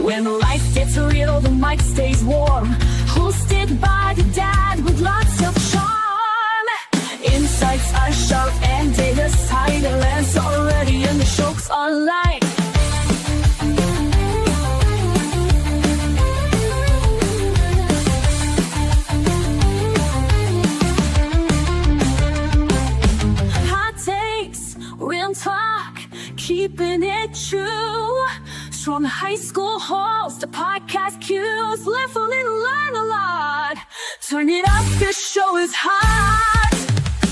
When life gets real, the mic stays warm. Hosted by the dad with lots of charm. Insights are sharp and data's tight. The lens already and the jokes online. Hot takes, real talk, keeping it true. From high school halls to podcast cues, live a little, learn a lot. Turn it up, this show is hot.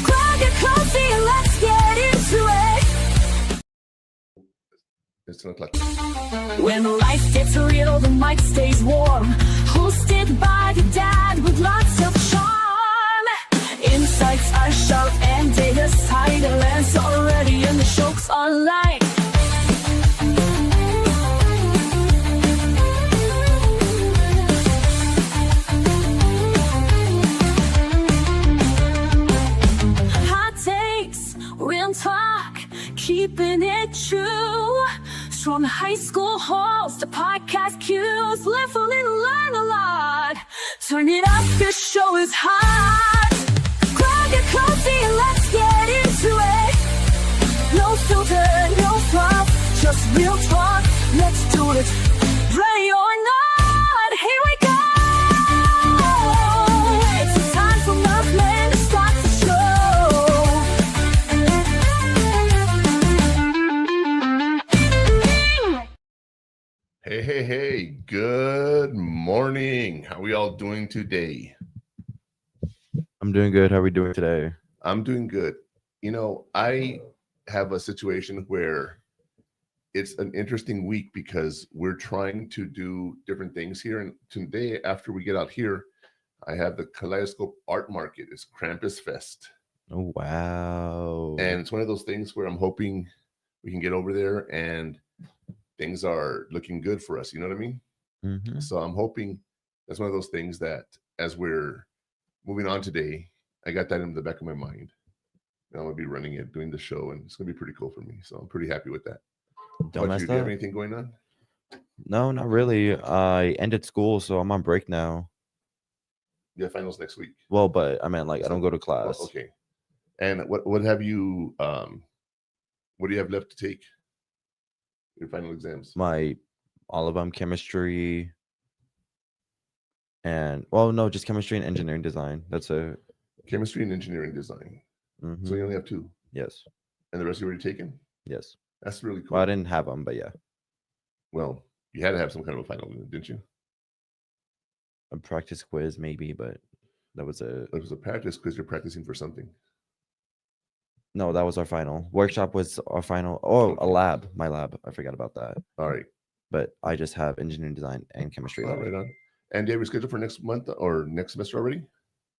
Grab your coffee and let's get into it. It's 10 o'clock. When life gets real, the mic stays warm. Hosted by the dad with lots of charm. Insights are sharp and data's tight. The lens already and the jokes online. Real talk, keeping it true. From high school halls to podcast cues, live a little, learn a lot. Turn it up, this show is hot. Grab your coffee and let's get into it. No filter, no fluff, just real talk. Let's do it. Ready or not, here we go. It's time for Muffman to start the show. Hey, good morning. How are we all doing today? I'm doing good. How are we doing today? I'm doing good. You know, I have a situation where it's an interesting week because we're trying to do different things here. And today, after we get out here, I have the Kaleidoscope Art Market. It's Krampus Fest. Oh, wow. And it's one of those things where I'm hoping we can get over there and things are looking good for us. You know what I mean? Mm-hmm. So I'm hoping that's one of those things that as we're moving on today, I got that in the back of my mind. And I'm going to be running it, doing the show, and it's going to be pretty cool for me. So I'm pretty happy with that. Don't mess Do you have up. anything going on? No, not really. I ended school, so I'm on break now. You have finals next week. Well, but I mean, like, I don't go to class. Oh, okay. And what have you, what do you have left to take? Your final exams? All of them, chemistry, and, well, no, just chemistry and engineering design. That's it. Chemistry and engineering design. Mm-hmm. So you only have 2? Yes. And the rest you already taken? Yes. That's really cool. Well, I didn't have them, but yeah. Well, you had to have some kind of a final, didn't you? A practice quiz, maybe, but that was it. It was a practice because you're practicing for something. No, that was our final. Workshop was our final. Oh, Okay. a lab. My lab. I forgot about that. All right. But I just have engineering design and chemistry All lab. right on. And do you have your schedule for next month or next semester already?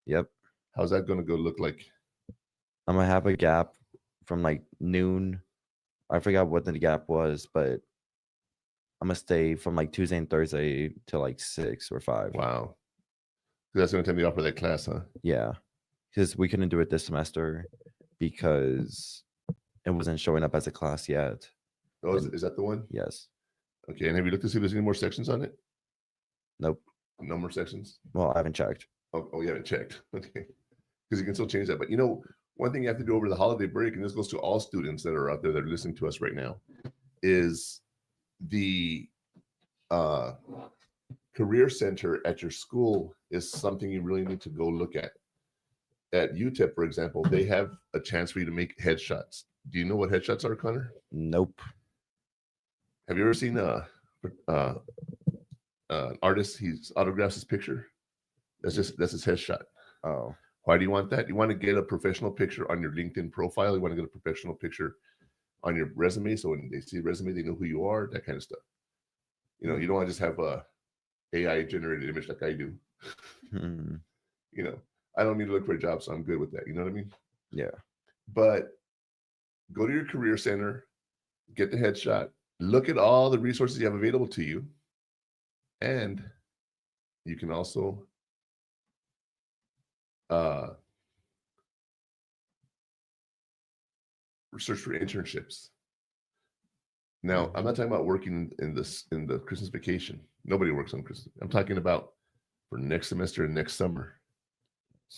Yep. How's that going to go look like? I'm gonna have a gap from like noon. I forgot what the gap was, but I'm gonna stay from like Tuesday and Thursday till like 6 or 5. Wow. So that's going to time you off for that class, huh? Yeah, because we couldn't do it this semester because it wasn't showing up as a class yet. Oh, is that the one? Yes. Okay. And have you looked to see if there's any more sections on it? Nope. No more sections? Well, I haven't checked. Oh, you haven't checked. Okay. Because you can still change that. But you know, one thing you have to do over the holiday break, and this goes to all students that are out there that are listening to us right now, is the career center at your school is something you really need to go look at. At UTEP, for example, they have a chance for you to make headshots. Do you know what headshots are, Connor? Nope. Have you ever seen an artist? He autographs his picture. That's his headshot. Oh. Why do you want that? You want to get a professional picture on your LinkedIn profile. You want to get a professional picture on your resume. So when they see a resume, they know who you are, that kind of stuff. You know, you don't want to just have a AI generated image like I do. You know, I don't need to look for a job, so I'm good with that. You know what I mean? Yeah. But go to your career center, get the headshot, look at all the resources you have available to you. And you can also search for internships. Now, I'm not talking about working in the Christmas vacation. Nobody works on Christmas. I'm talking about for next semester and next summer.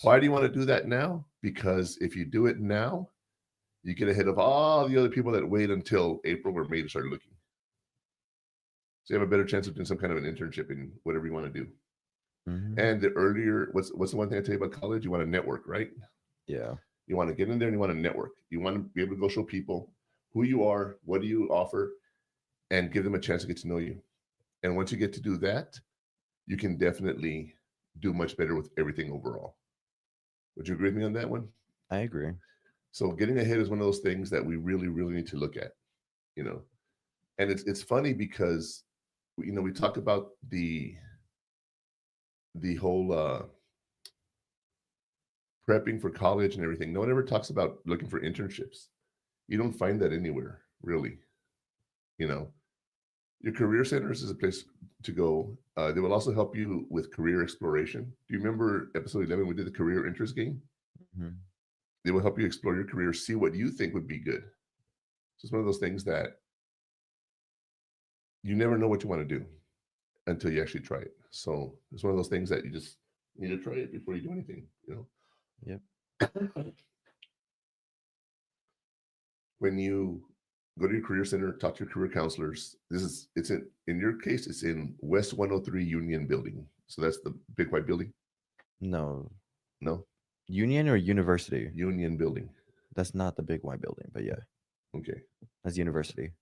Why do you want to do that now? Because if you do it now, you get ahead of all the other people that wait until April or May to start looking. So you have a better chance of doing some kind of an internship in whatever you want to do. And the earlier, what's the one thing I tell you about college? You want to network, right? Yeah. You want to get in there and you want to network. You want to be able to go show people who you are, what do you offer, and give them a chance to get to know you. And once you get to do that, you can definitely do much better with everything overall. Would you agree with me on that one? I agree. So getting ahead is one of those things that we really, really need to look at, you know. And it's funny because we talk about the whole prepping for college and everything. No one ever talks about looking for internships. You don't find that anywhere, really. Your career centers is a place to go. They will also help you with career exploration. Do you remember episode 11? We did the career interest game. They will help you explore your career, see what you think would be good. So it's one of those things that you never know what you want to do until you actually try it. So it's one of those things that you just need to try it before you do anything. Yep. When you go to your career center, talk to your career counselors. It's in your case, it's in West 103 Union Building. So that's the big white building. No. Union or university? Union Building. That's not the big white building, but yeah. Okay. That's university.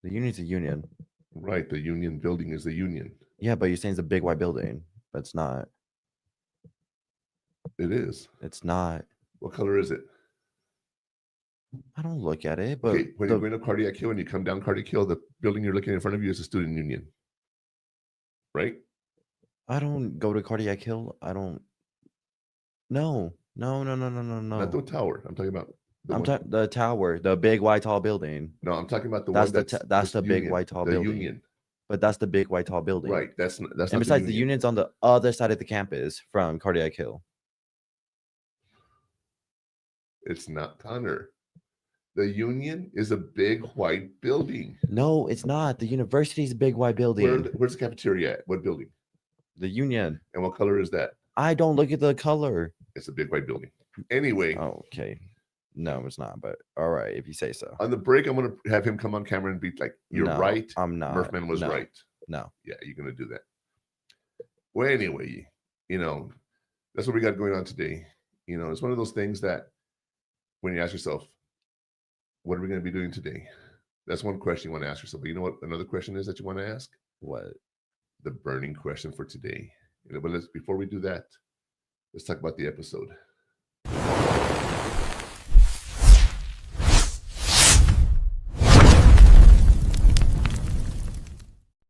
The union's a union. Right. The Union Building is the union. Yeah, but you're saying it's a big white building, but it's not. It is. It's not. What color is it? I don't look at it, but okay, when you're going to Cardiac Hill and you come down Cardiac Hill, the building you're looking in front of you is a student union. Right? I don't go to Cardiac Hill. I don't. No. Not the tower. I'm talking about the tower, the big white tall building. No, I'm talking about that's one that's the big white tall building. Union. But that's the big white tall building. Right. That's and besides, the union's on the other side of the campus from Cardiac Hill. It's not, Connor. The union is a big white building. No, it's not. The university's a big white building. Where's the cafeteria at? What building? The union. And what color is that? I don't look at the color. It's a big white building. Anyway. Okay. No, it's not. But all right, if you say so. On the break, I'm going to have him come on camera and be like, "You're right. I'm not. Murphman was right." No. Yeah, you're going to do that. Well, anyway, that's what we got going on today. It's one of those things that when you ask yourself, what are we going to be doing today? That's one question you want to ask yourself. But you know what another question is that you want to ask? What? The burning question for today. But before we do that, let's talk about the episode.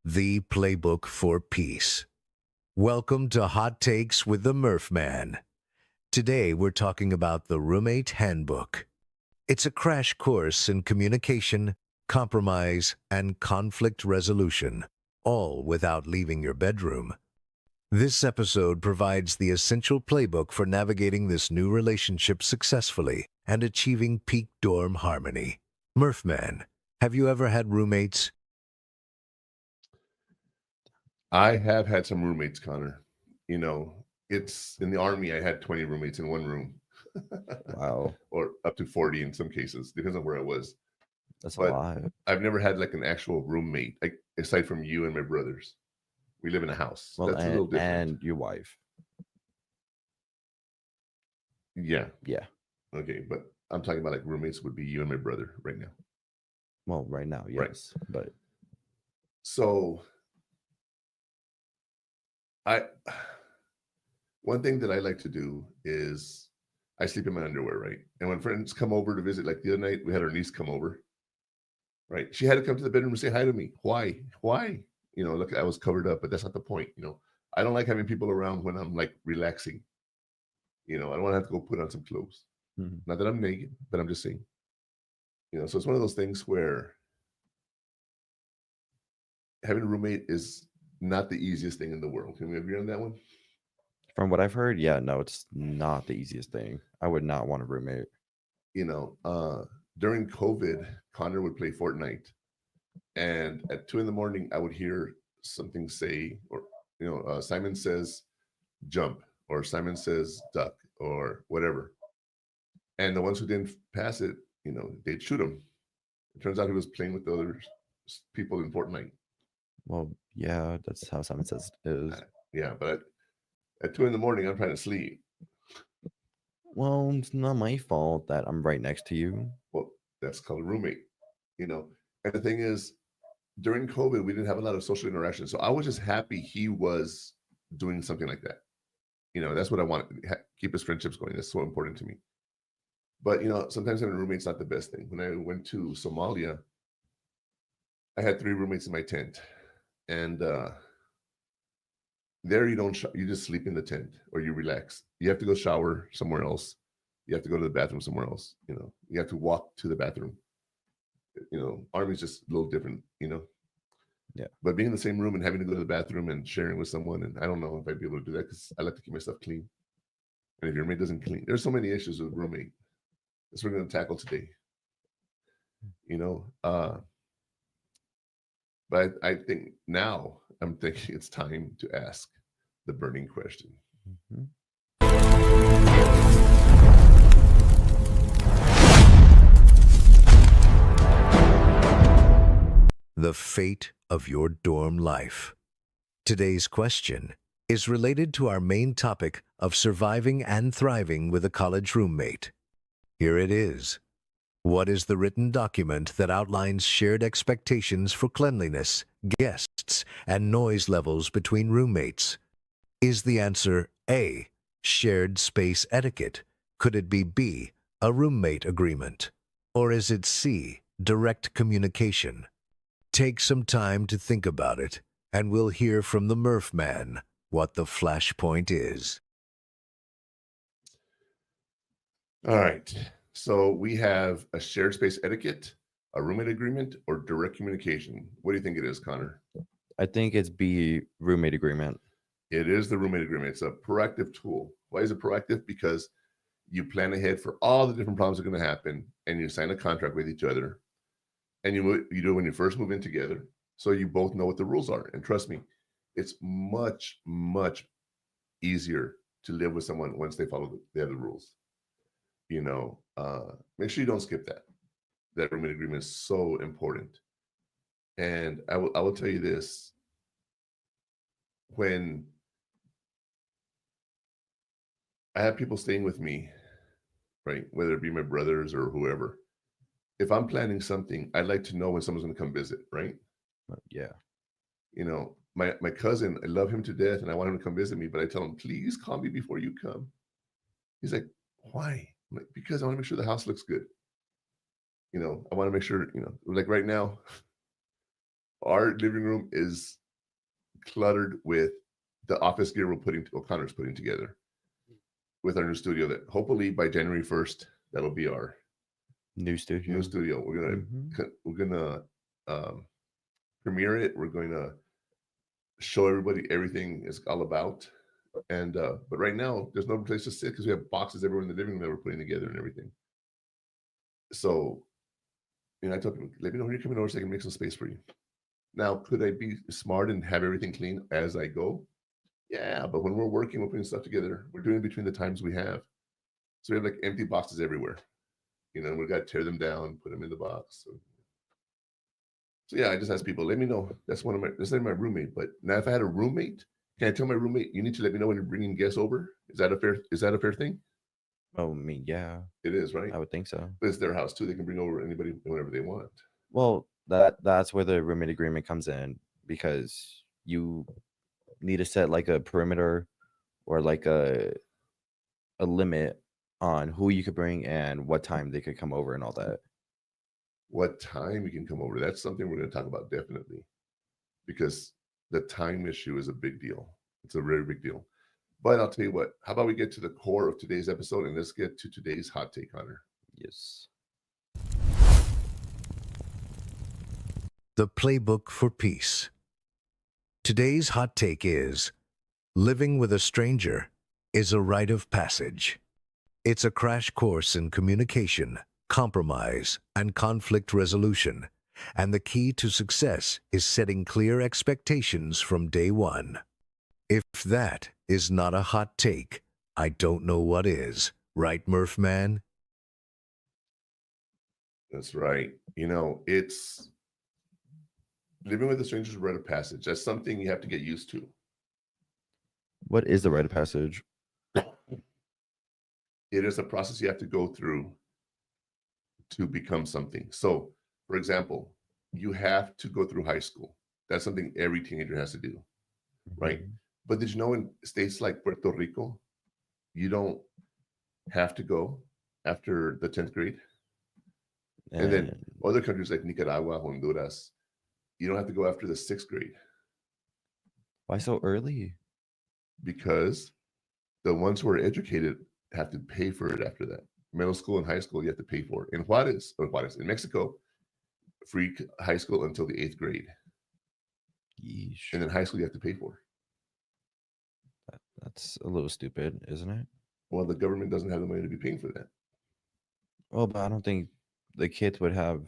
The playbook for peace. Welcome to Hot Takes with the Murph Man. Today we're talking about the Roommate Handbook. It's a crash course in communication, compromise, and conflict resolution, all without leaving your bedroom. This episode provides the essential playbook for navigating this new relationship successfully and achieving peak dorm harmony. Murph Man, have you ever had roommates? I have had some roommates, Connor. It's in the Army. I had 20 roommates in one room. Wow. Or up to 40 in some cases. Depends on where I was. That's a lot. I've never had like an actual roommate, like aside from you and my brothers. We live in a house. Well, that's a little different. And your wife. Yeah. Yeah. Okay, but I'm talking about like roommates would be you and my brother right now. Well, right now, yes. Right. But so one thing that I like to do is I sleep in my underwear, right? And when friends come over to visit, like the other night, we had our niece come over, right? She had to come to the bedroom and say hi to me. Why? Look, I was covered up, but that's not the point. I don't like having people around when I'm like relaxing. I don't want to have to go put on some clothes. Mm-hmm. Not that I'm naked, but I'm just saying. So it's one of those things where having a roommate is not the easiest thing in the world. Can we agree on that one? From what I've heard, yeah, no, it's not the easiest thing. I would not want a roommate. during COVID, Connor would play Fortnite, and at 2 in the morning, I would hear something say, or Simon says jump, or Simon says duck, or whatever. And the ones who didn't pass it, they'd shoot him. It turns out he was playing with the other people in Fortnite. Well, yeah, that's how Simon Says is. Yeah, but at 2 in the morning, I'm trying to sleep. Well, it's not my fault that I'm right next to you. Well, that's called a roommate, And the thing is, during COVID, we didn't have a lot of social interaction. So I was just happy he was doing something like that. That's what I want. Keep his friendships going. That's so important to me. But, sometimes having a roommate's not the best thing. When I went to Somalia, I had 3 roommates in my tent. And there you don't, you just sleep in the tent or you relax. You have to go shower somewhere else. You have to go to the bathroom somewhere else. You have to walk to the bathroom. Army's just a little different, Yeah. But being in the same room and having to go to the bathroom and sharing with someone, and I don't know if I'd be able to do that because I like to keep my stuff clean. And if your roommate doesn't clean, there's so many issues with roommate. That's what we're going to tackle today. But I think now I'm thinking it's time to ask the burning question. Mhm. The fate of your dorm life. Today's question is related to our main topic of surviving and thriving with a college roommate. Here it is. What is the written document that outlines shared expectations for cleanliness, guests, and noise levels between roommates? Is the answer A, shared space etiquette? Could it be B, a roommate agreement? Or is it C, direct communication? Take some time to think about it, and we'll hear from the Murph Man what the flashpoint is. All right. So we have a shared space etiquette, a roommate agreement, or direct communication. What do you think it is, Connor? I think it's B, roommate agreement. It is the roommate agreement. It's a proactive tool. Why is it proactive? Because you plan ahead for all the different problems that are going to happen, and you sign a contract with each other. And you do it when you first move in together, so you both know what the rules are. And trust me, it's much, much easier to live with someone once they follow the other rules. Make sure you don't skip that. That roommate agreement is so important. And I will tell you this: when I have people staying with me, right, whether it be my brothers or whoever, if I'm planning something, I'd like to know when someone's going to come visit, right? Yeah. My cousin, I love him to death and I want him to come visit me, but I tell him, please call me before you come. He's like, why? I'm like, because I want to make sure the house looks good. I want to make sure, like right now, our living room is cluttered with the office gear O'Connor's putting together with our new studio that hopefully by January 1st, that'll be our New studio. We're gonna premiere it. We're going to show everybody everything it's all about. And but right now there's no place to sit because we have boxes everywhere in the living room that we're putting together and everything. So I told people, let me know when you're coming over so I can make some space for you. Now, could I be smart and have everything clean as I go? Yeah, but when we're working, we're putting stuff together. We're doing it between the times we have. So we have like empty boxes everywhere. We've got to tear them down, put them in the box. So yeah, I just ask people, let me know. That's not my roommate. But now if I had a roommate, can I tell my roommate, you need to let me know when you're bringing guests over? Is that a fair thing? Oh, I mean, yeah, It is, right? I would think so. But it's their house too. They can bring over anybody whenever they want. Well, that's where the roommate agreement comes in, because you need to set like a perimeter or like a limit on who you could bring and what time they could come over and all that. What time you can come over? That's something we're going to talk about definitely, because the time issue is a big deal. It's a very big deal. But I'll tell you what, how about we get to the core of today's episode and let's get to today's hot take, Connor. Yes. The Playbook for Peace. Today's hot take is, living with a stranger is a rite of passage. It's a crash course in communication, compromise, and conflict resolution. And the key to success is setting clear expectations from day one. If that is not a hot take, I don't know what is. Right, Murph Man? That's right. It's living with a stranger's rite of passage. That's something you have to get used to. What is the rite of passage? It is a process you have to go through to become something. So, for example, you have to go through high school. That's something every teenager has to do, right? Mhm. But did you know in states like Puerto Rico, you don't have to go after the 10th grade? And then other countries like Nicaragua, Honduras, you don't have to go after the 6th grade Why so early? because the ones who are educated have to pay for it after that. Middle school and high school, you have to pay for it. In Mexico, free high school until the 8th grade. Yeesh. And then high school, you have to pay for. That's a little stupid, isn't it? Well, the government doesn't have the money to be paying for that. Well, but I don't think the kids would have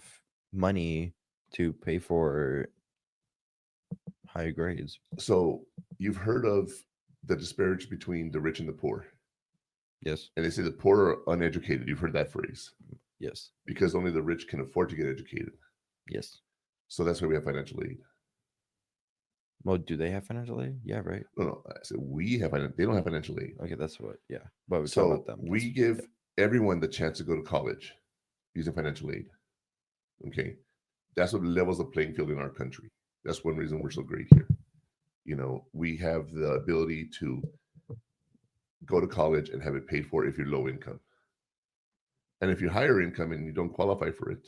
money to pay for higher grades. So you've heard of the disparity between the rich and the poor. Yes. And they say the poor are uneducated. You've heard that phrase Yes. because only the rich can afford to get educated. Yes. So that's why we have financial aid. Well, do they have financial aid? Yeah, right. No, I said we have they don't have financial aid. Okay, that's what. Yeah, but we talk So about them. we That's- give everyone the chance to go to college using financial aid. Okay. That's what levels the playing field in our country. That's one reason we're so great here. We have the ability to go to college and have it paid for if you're low income. And if you're higher income and you don't qualify for it,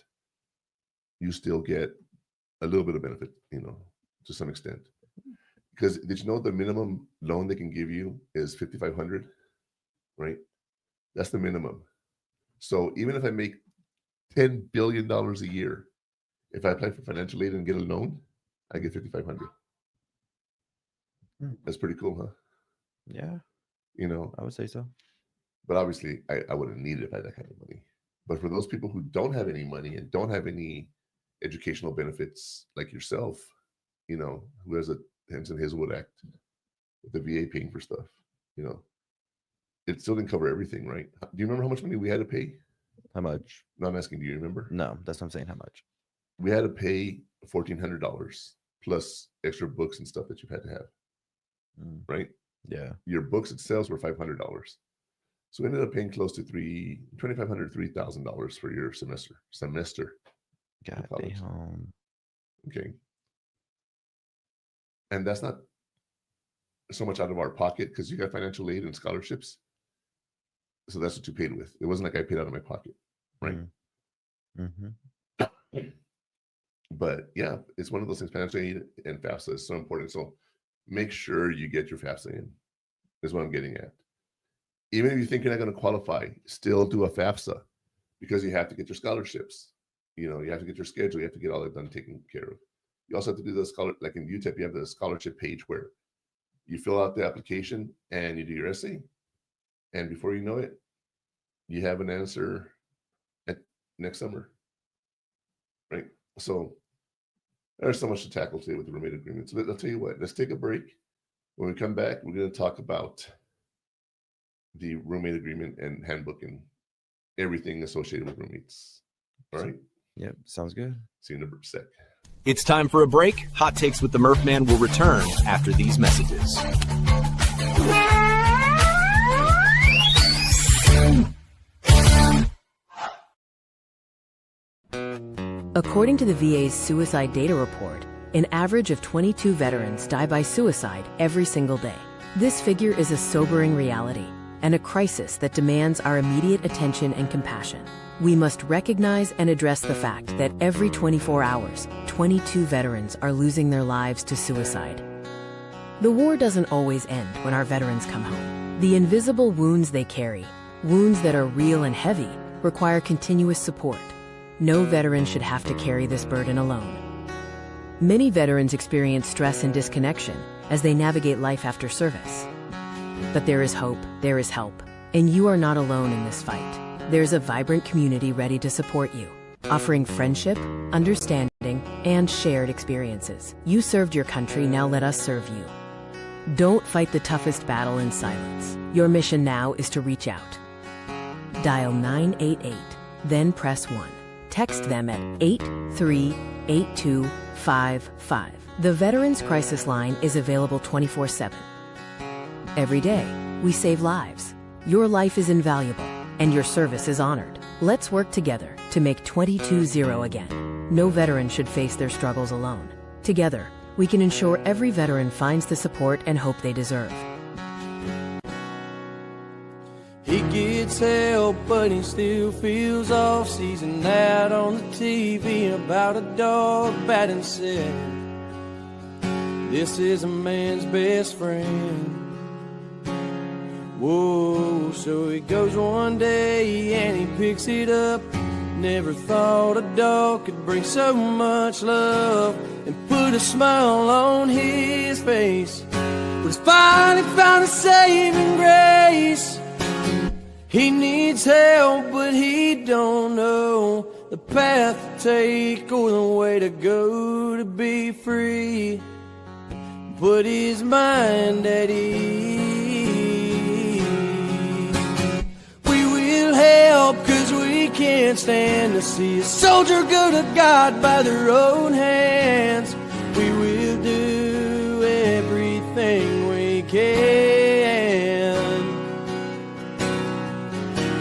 you still get a little bit of benefit, to some extent. Because did you know the minimum loan they can give you is $5,500, right? That's the minimum. So even if I make $10 billion a year, if I apply for financial aid and get a loan, I get $5,500. Hmm. That's pretty cool, huh? Yeah, You know, I would say so. but obviously I wouldn't need it if I had that kind of money. But for those people who don't have any money and don't have any educational benefits like yourself, who has a Henson Hazelwood Act with the VA paying for stuff, it still didn't cover everything, right? Do you remember how much money we had to pay? How much? No, I'm asking, do you remember? No, that's what I'm saying. How much? We had to pay $1,400 plus extra books and stuff that you've had to have, Mm, right? yeah. Your books itself were $500. So we ended up paying close to $2,500, $3,000 for your semester. God college. damn. Okay. And that's not so much out of our pocket because you got financial aid and scholarships. So that's what you paid with. It wasn't like I paid out of my pocket, right? Mm-hmm. But yeah, it's one of those things. Financial aid and FAFSA is so important. So make sure you get your FAFSA in, is what I'm getting at. Even if you think you're not going to qualify, still do a FAFSA because you have to get your scholarships. You have to get your schedule. You have to get all that done, taken care of. You also have to do the like in UTEP, you have the scholarship page where you fill out the application and you do your essay. And before you know it, you have an answer next summer, right? So there's so much to tackle today with the roommate agreement. So I'll tell you what, let's take a break. When we come back, we're going to talk about the roommate agreement and handbook and everything associated with roommates. All right. Yep, sounds good. See you in a sec. It's time for a break. Hot Takes with the Murph Man will return after these messages. According to the VA's suicide data report, an average of 22 veterans die by suicide every single day. This figure is a sobering reality and a crisis that demands our immediate attention and compassion. We must recognize and address the fact that every 24 hours, 22 veterans are losing their lives to suicide. The war doesn't always end when our veterans come home. The invisible wounds they carry, wounds that are real and heavy, require continuous support. No veteran should have to carry this burden alone. Many veterans experience stress and disconnection as they navigate life after service. But there is hope, there is help, and you are not alone in this fight. there's a vibrant community ready to support you, offering friendship, understanding, and shared experiences. You served your country, now let us serve you. Don't fight the toughest battle in silence. Your mission now is to reach out. Dial 988, then press 1. Text them at 838255. The Veterans Crisis Line is available 24/7. Every day, we save lives. Your life is invaluable, and your service is honored. Let's work together to make 22-0 again. No veteran should face their struggles alone. Together, we can ensure every veteran finds the support and hope they deserve. He gets help, but he still feels off. Sees an ad on the TV about a dog batting said, "This is a man's best friend." Whoa, so he goes one day and he picks it up. Never thought a dog could bring so much love and put a smile on his face. But he's finally found a saving grace. He needs help, but he don't know the path to take or the way to go to be free. Put his mind at ease. We will help, 'cause we can't stand to see a soldier go to God by their own hands. We will do everything we can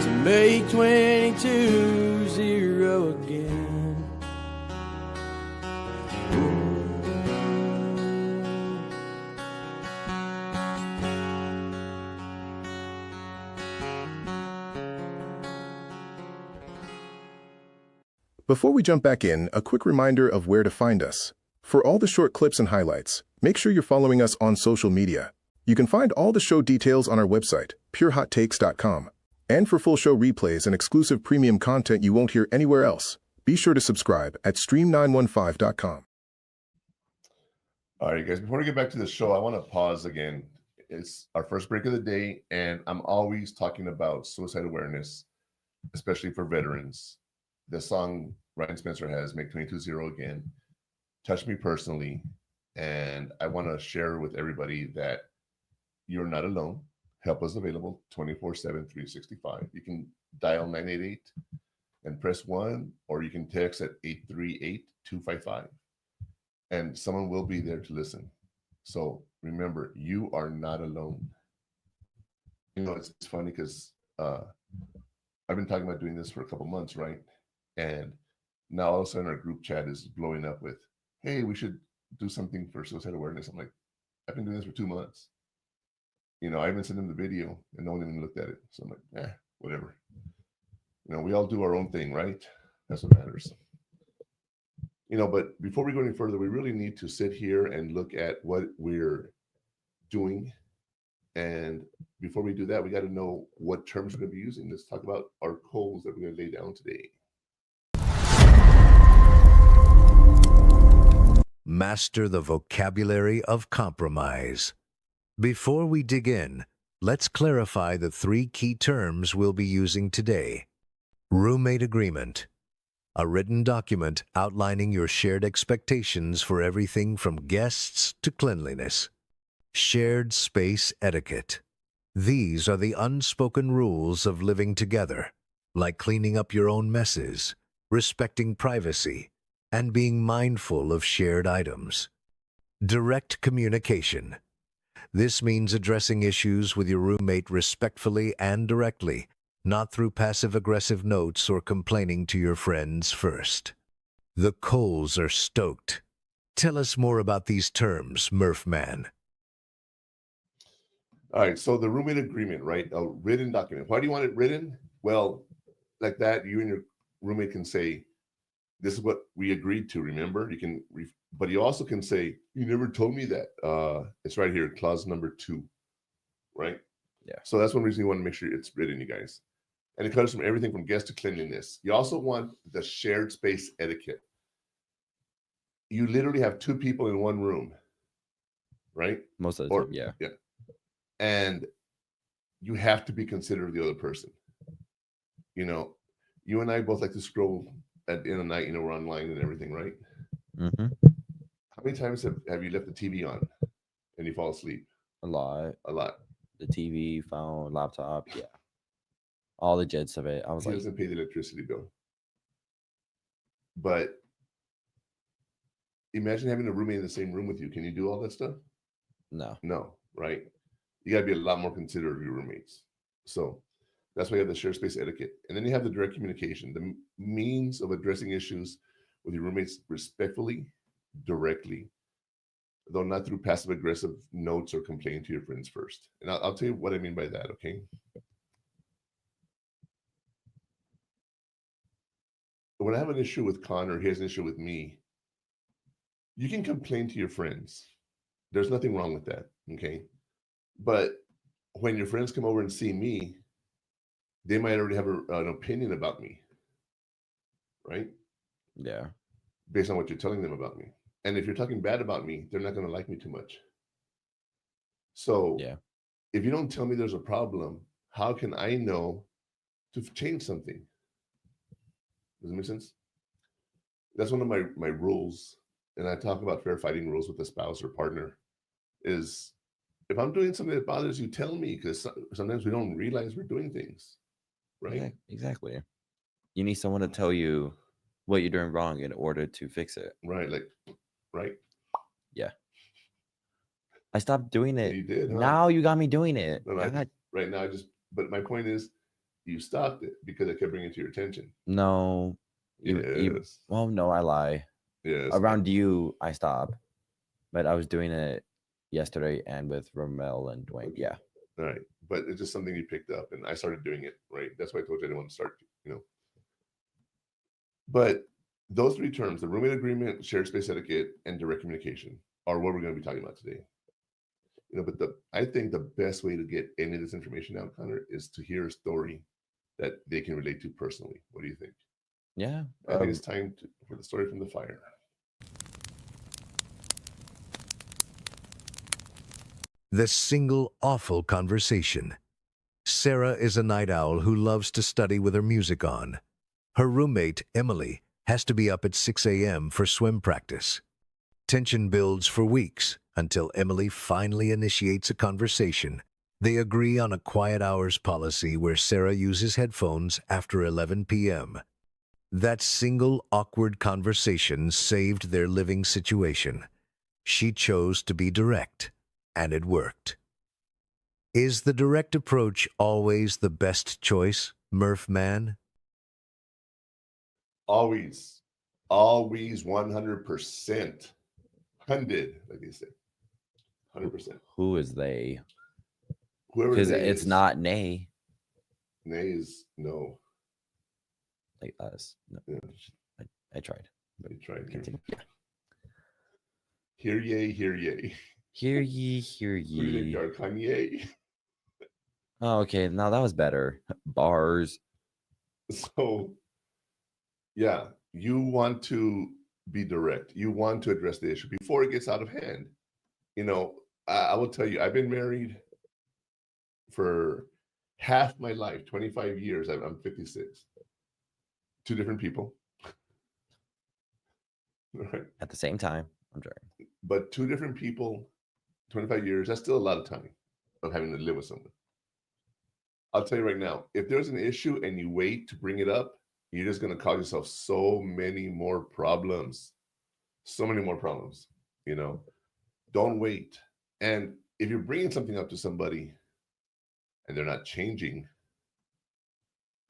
to make 22-0 again. Before we jump back in, a quick reminder of where to find us. For all the short clips and highlights, make sure you're following us on social media. You can find all the show details on our website, purehottakes.com. And for full show replays and exclusive premium content you won't hear anywhere else, be sure to subscribe at stream915.com. All right, guys, before we get back to the show, I want to pause again. It's our first break of the day, and I'm always talking about suicide awareness, especially for veterans. The song Ryan Spencer has, Make 22-0 Again, touched me personally, and I want to share with everybody that you're not alone. Help is available 24/7, 365. You can dial 988 and press 1, or you can text at 838-255, and someone will be there to listen. So remember, you are not alone. You know, it's funny because I've been talking about doing this for a couple months, right? And now all of a sudden our group chat is blowing up with, hey, we should do something for suicide awareness. I'm like, I've been doing this for 2 months. You know, I even sent them the video and no one even looked at it. So I'm like, whatever. You know, we all do our own thing, right? That's what matters. You know, but before we go any further, we really need to sit here and look at what we're doing. And before we do that, we got to know what terms we're going to be using. Let's talk about our codes that we're going to lay down today. Master the vocabulary of compromise. Before we dig in, let's clarify the 3 key terms we'll be using today. Roommate agreement, a written document outlining your shared expectations for everything from guests to cleanliness. Shared space etiquette. These are the unspoken rules of living together, like cleaning up your own messes, respecting privacy, and being mindful of shared items. Direct communication. This means addressing issues with your roommate respectfully and directly, not through passive-aggressive notes or complaining to your friends first. The coals are stoked. Tell us more about these terms, Murph Man. All right, so the roommate agreement, right? A written document. Why do you want it written? Well, like that, you and your roommate can say, this is what we agreed to, remember? You can, but you also can say, you never told me that. It's right here, clause number 2, right? Yeah. So that's one reason you want to make sure it's written, you guys. And it covers from everything from guest to cleanliness. You also want the shared space etiquette. You literally have 2 people in one room, right? Most of the time, yeah. And you have to be considerate of the other person. You know, you and I both like to scroll at the end of the night. You know, we're online and everything, right? Mm-hmm. How many times have you left the TV on and you fall asleep? A lot. A lot. The TV, phone, laptop, yeah, all the jets of it. I was He like, doesn't pay the electricity bill. But imagine having a roommate in the same room with you. Can you do all that stuff? no. No, right? You got to be a lot more considerate of your roommates. So that's why you have the share space etiquette. And then you have the direct communication, the means of addressing issues with your roommates respectfully, directly, though not through passive aggressive notes or complaining to your friends first. And I'll tell you what I mean by that, okay? When I have an issue with Connor, he has an issue with me, you can complain to your friends. There's nothing wrong with that, okay? But when your friends come over and see me, they might already have an opinion about me, right? Yeah. Based on what you're telling them about me. And if you're talking bad about me, they're not going to like me too much. So Yeah. if you don't tell me there's a problem, how can I know to change something? Does it make sense? That's one of my rules. And I talk about fair fighting rules with a spouse or partner is if I'm doing something that bothers you, tell me, because sometimes we don't realize we're doing things, right? Exactly. You need someone to tell you what you're doing wrong in order to fix it. Right. Like, right. Yeah. I stopped doing it. You did, huh? Now you got me doing it. No, right now, but my point is, you stopped it because it kept bringing it to your attention. No. Yes. Well, no, I lie. Yes. Around you, I stopped. But I was doing it yesterday and with Romel and Dwayne. Okay. Yeah. All right. But it's just something you picked up, and I started doing it, right? That's why I told you I didn't want to start, But those three terms, the roommate agreement, shared space etiquette, and direct communication, are what we're going to be talking about today. But I think the best way to get any of this information down, Connor, is to hear a story that they can relate to personally. What do you think? Yeah. I think it's time for the story from the fire. The single awful conversation. Sarah is a night owl who loves to study with her music on. Her roommate, Emily, has to be up at 6 a.m. for swim practice. Tension builds for weeks until Emily finally initiates a conversation. They agree on a quiet hours policy where Sarah uses headphones after 11 p.m. That single awkward conversation saved their living situation. She chose to be direct, and it worked. Is the direct approach always the best choice, Murph Man? Always 100%. 100, like they say. 100%. Who is they? Whoever Because they it's is, not nay. Nay is no. Like us. No, Yeah, I tried. they tried. Continue. Yeah. Hear ye, hear ye. Hear ye, hear Who do you think ye. you are, Kanye? Oh, okay. Now that was better. Bars. So, yeah, you want to be direct. You want to address the issue before it gets out of hand. I will tell you, I've been married for half my life, 25 years. I'm 56. Two different people. Right. At the same time. I'm sorry. But two different people, 25 years, that's still a lot of time of having to live with someone. I'll tell you right now, if there's an issue and you wait to bring it up, you're just going to cause yourself so many more problems. So many more problems, Don't wait. And if you're bringing something up to somebody and they're not changing,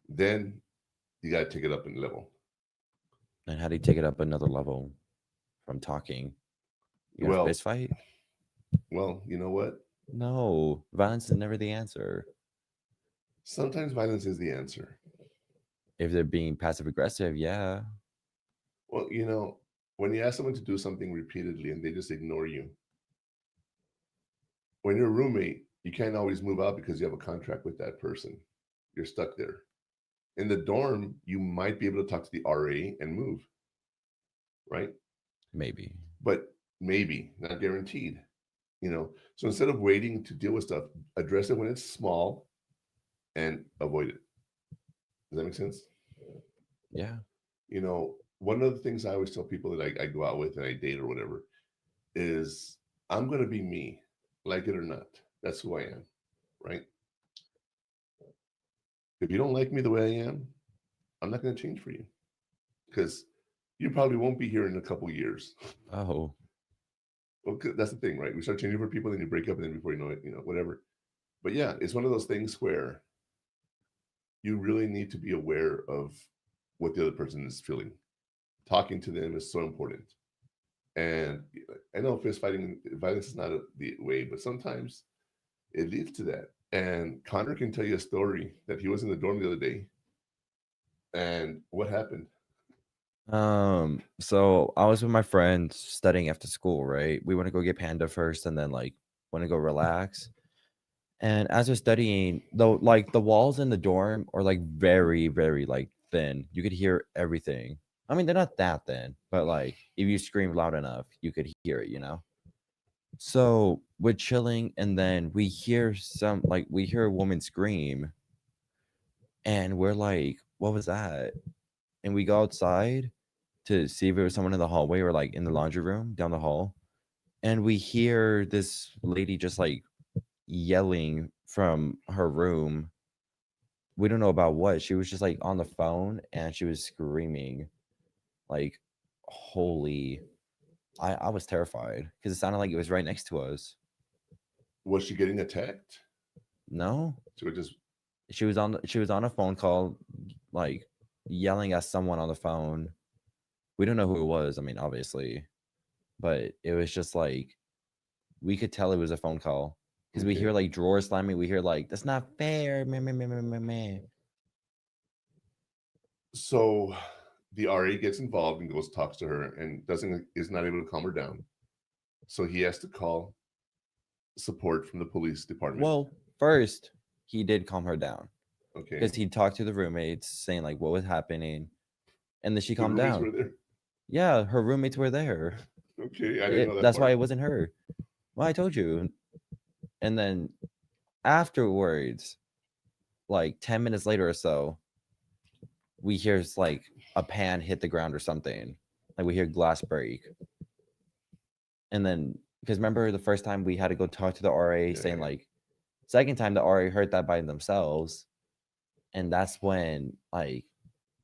then you got to take it up in level. And how do you take it up another level from talking? You got a fist fight? Well, you know what? No, violence is never the answer. Sometimes violence is the answer. If they're being passive aggressive, yeah. Well, when you ask someone to do something repeatedly and they just ignore you, when you're a roommate, you can't always move out because you have a contract with that person. You're stuck there. In the dorm, you might be able to talk to the RA and move, right? Maybe. But maybe, not guaranteed. So instead of waiting to deal with stuff, address it when it's small and avoid it. Does that make sense? Yeah. You know, one of the things I always tell people that I go out with and I date or whatever is I'm going to be me, like it or not. That's who I am, right? If you don't like me the way I am, I'm not going to change for you because you probably won't be here in a couple years. Oh. Well, that's the thing, right? We start changing for people, then you break up, and then before you know it, whatever. But yeah, it's one of those things where you really need to be aware of what the other person is feeling. Talking to them is so important. And I know fist fighting, violence is not the way, but sometimes it leads to that. And Connor can tell you a story that he was in the dorm the other day. And what happened? So I was with my friends studying after school, right? We want to go get Panda first and then like want to go relax. And as we're studying, though, like the walls in the dorm are like very, very like thin. You could hear everything. I mean, they're not that thin, but like if you scream loud enough, you could hear it, you know? So we're chilling, and then we hear we hear a woman scream, and we're like, what was that? And we go outside to see if there was someone in the hallway or like in the laundry room down the hall. And we hear this lady just like yelling from her room. We don't know about what. She was just like on the phone and she was screaming like, holy. I was terrified because it sounded like it was right next to us. Was she getting attacked? No, So it just she was on a phone call, like yelling at someone on the phone. We don't know who it was. I mean, obviously, but it was just like we could tell it was a phone call because we hear like drawers slamming. We hear like that's not fair. Meh, meh, meh, meh, meh, meh. So the RA gets involved and goes talks to her and is not able to calm her down. So he has to call support from the police department. Well, first he did calm her down okay, because he talked to the roommates saying like what was happening, and then she the calmed roommates down. were there. Yeah, her roommates were there. Okay, I didn't know that. That's why part. it wasn't her. Well, I told you. And then afterwards, like 10 minutes later or so, we hear like a pan hit the ground or something. Like we hear glass break. And then, because remember the first time we had to go talk to the RA saying like, second time the RA heard that by themselves. And that's when like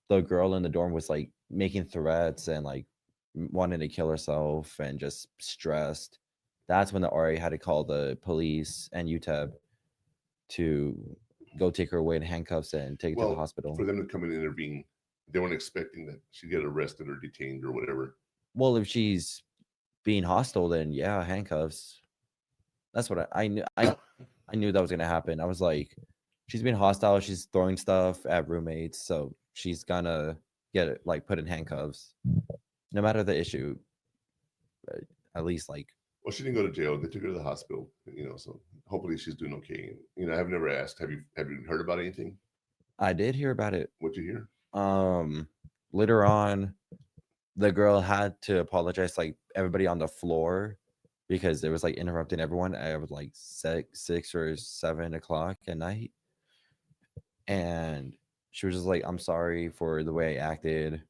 the girl in the dorm was like making threats and like wanting to kill herself and just stressed. That's when the RA had to call the police and UTEP to go take her away in handcuffs and take her to the hospital. For them to come and intervene, they weren't expecting that she'd get arrested or detained or whatever. Well, if she's being hostile, then yeah, handcuffs. That's what I knew. I knew that was gonna happen. I was like, she's being hostile. She's throwing stuff at roommates, so she's gonna get like put in handcuffs, no matter the issue. At least like. Well, she didn't go to jail. They took her to the hospital. So hopefully she's doing okay. And, I've never asked. Have you heard about anything? I did hear about it. What'd you hear? Later on, the girl had to apologize like everybody on the floor because it was like interrupting everyone at like 6 or 7 o'clock at night. And she was just like, I'm sorry for the way I acted.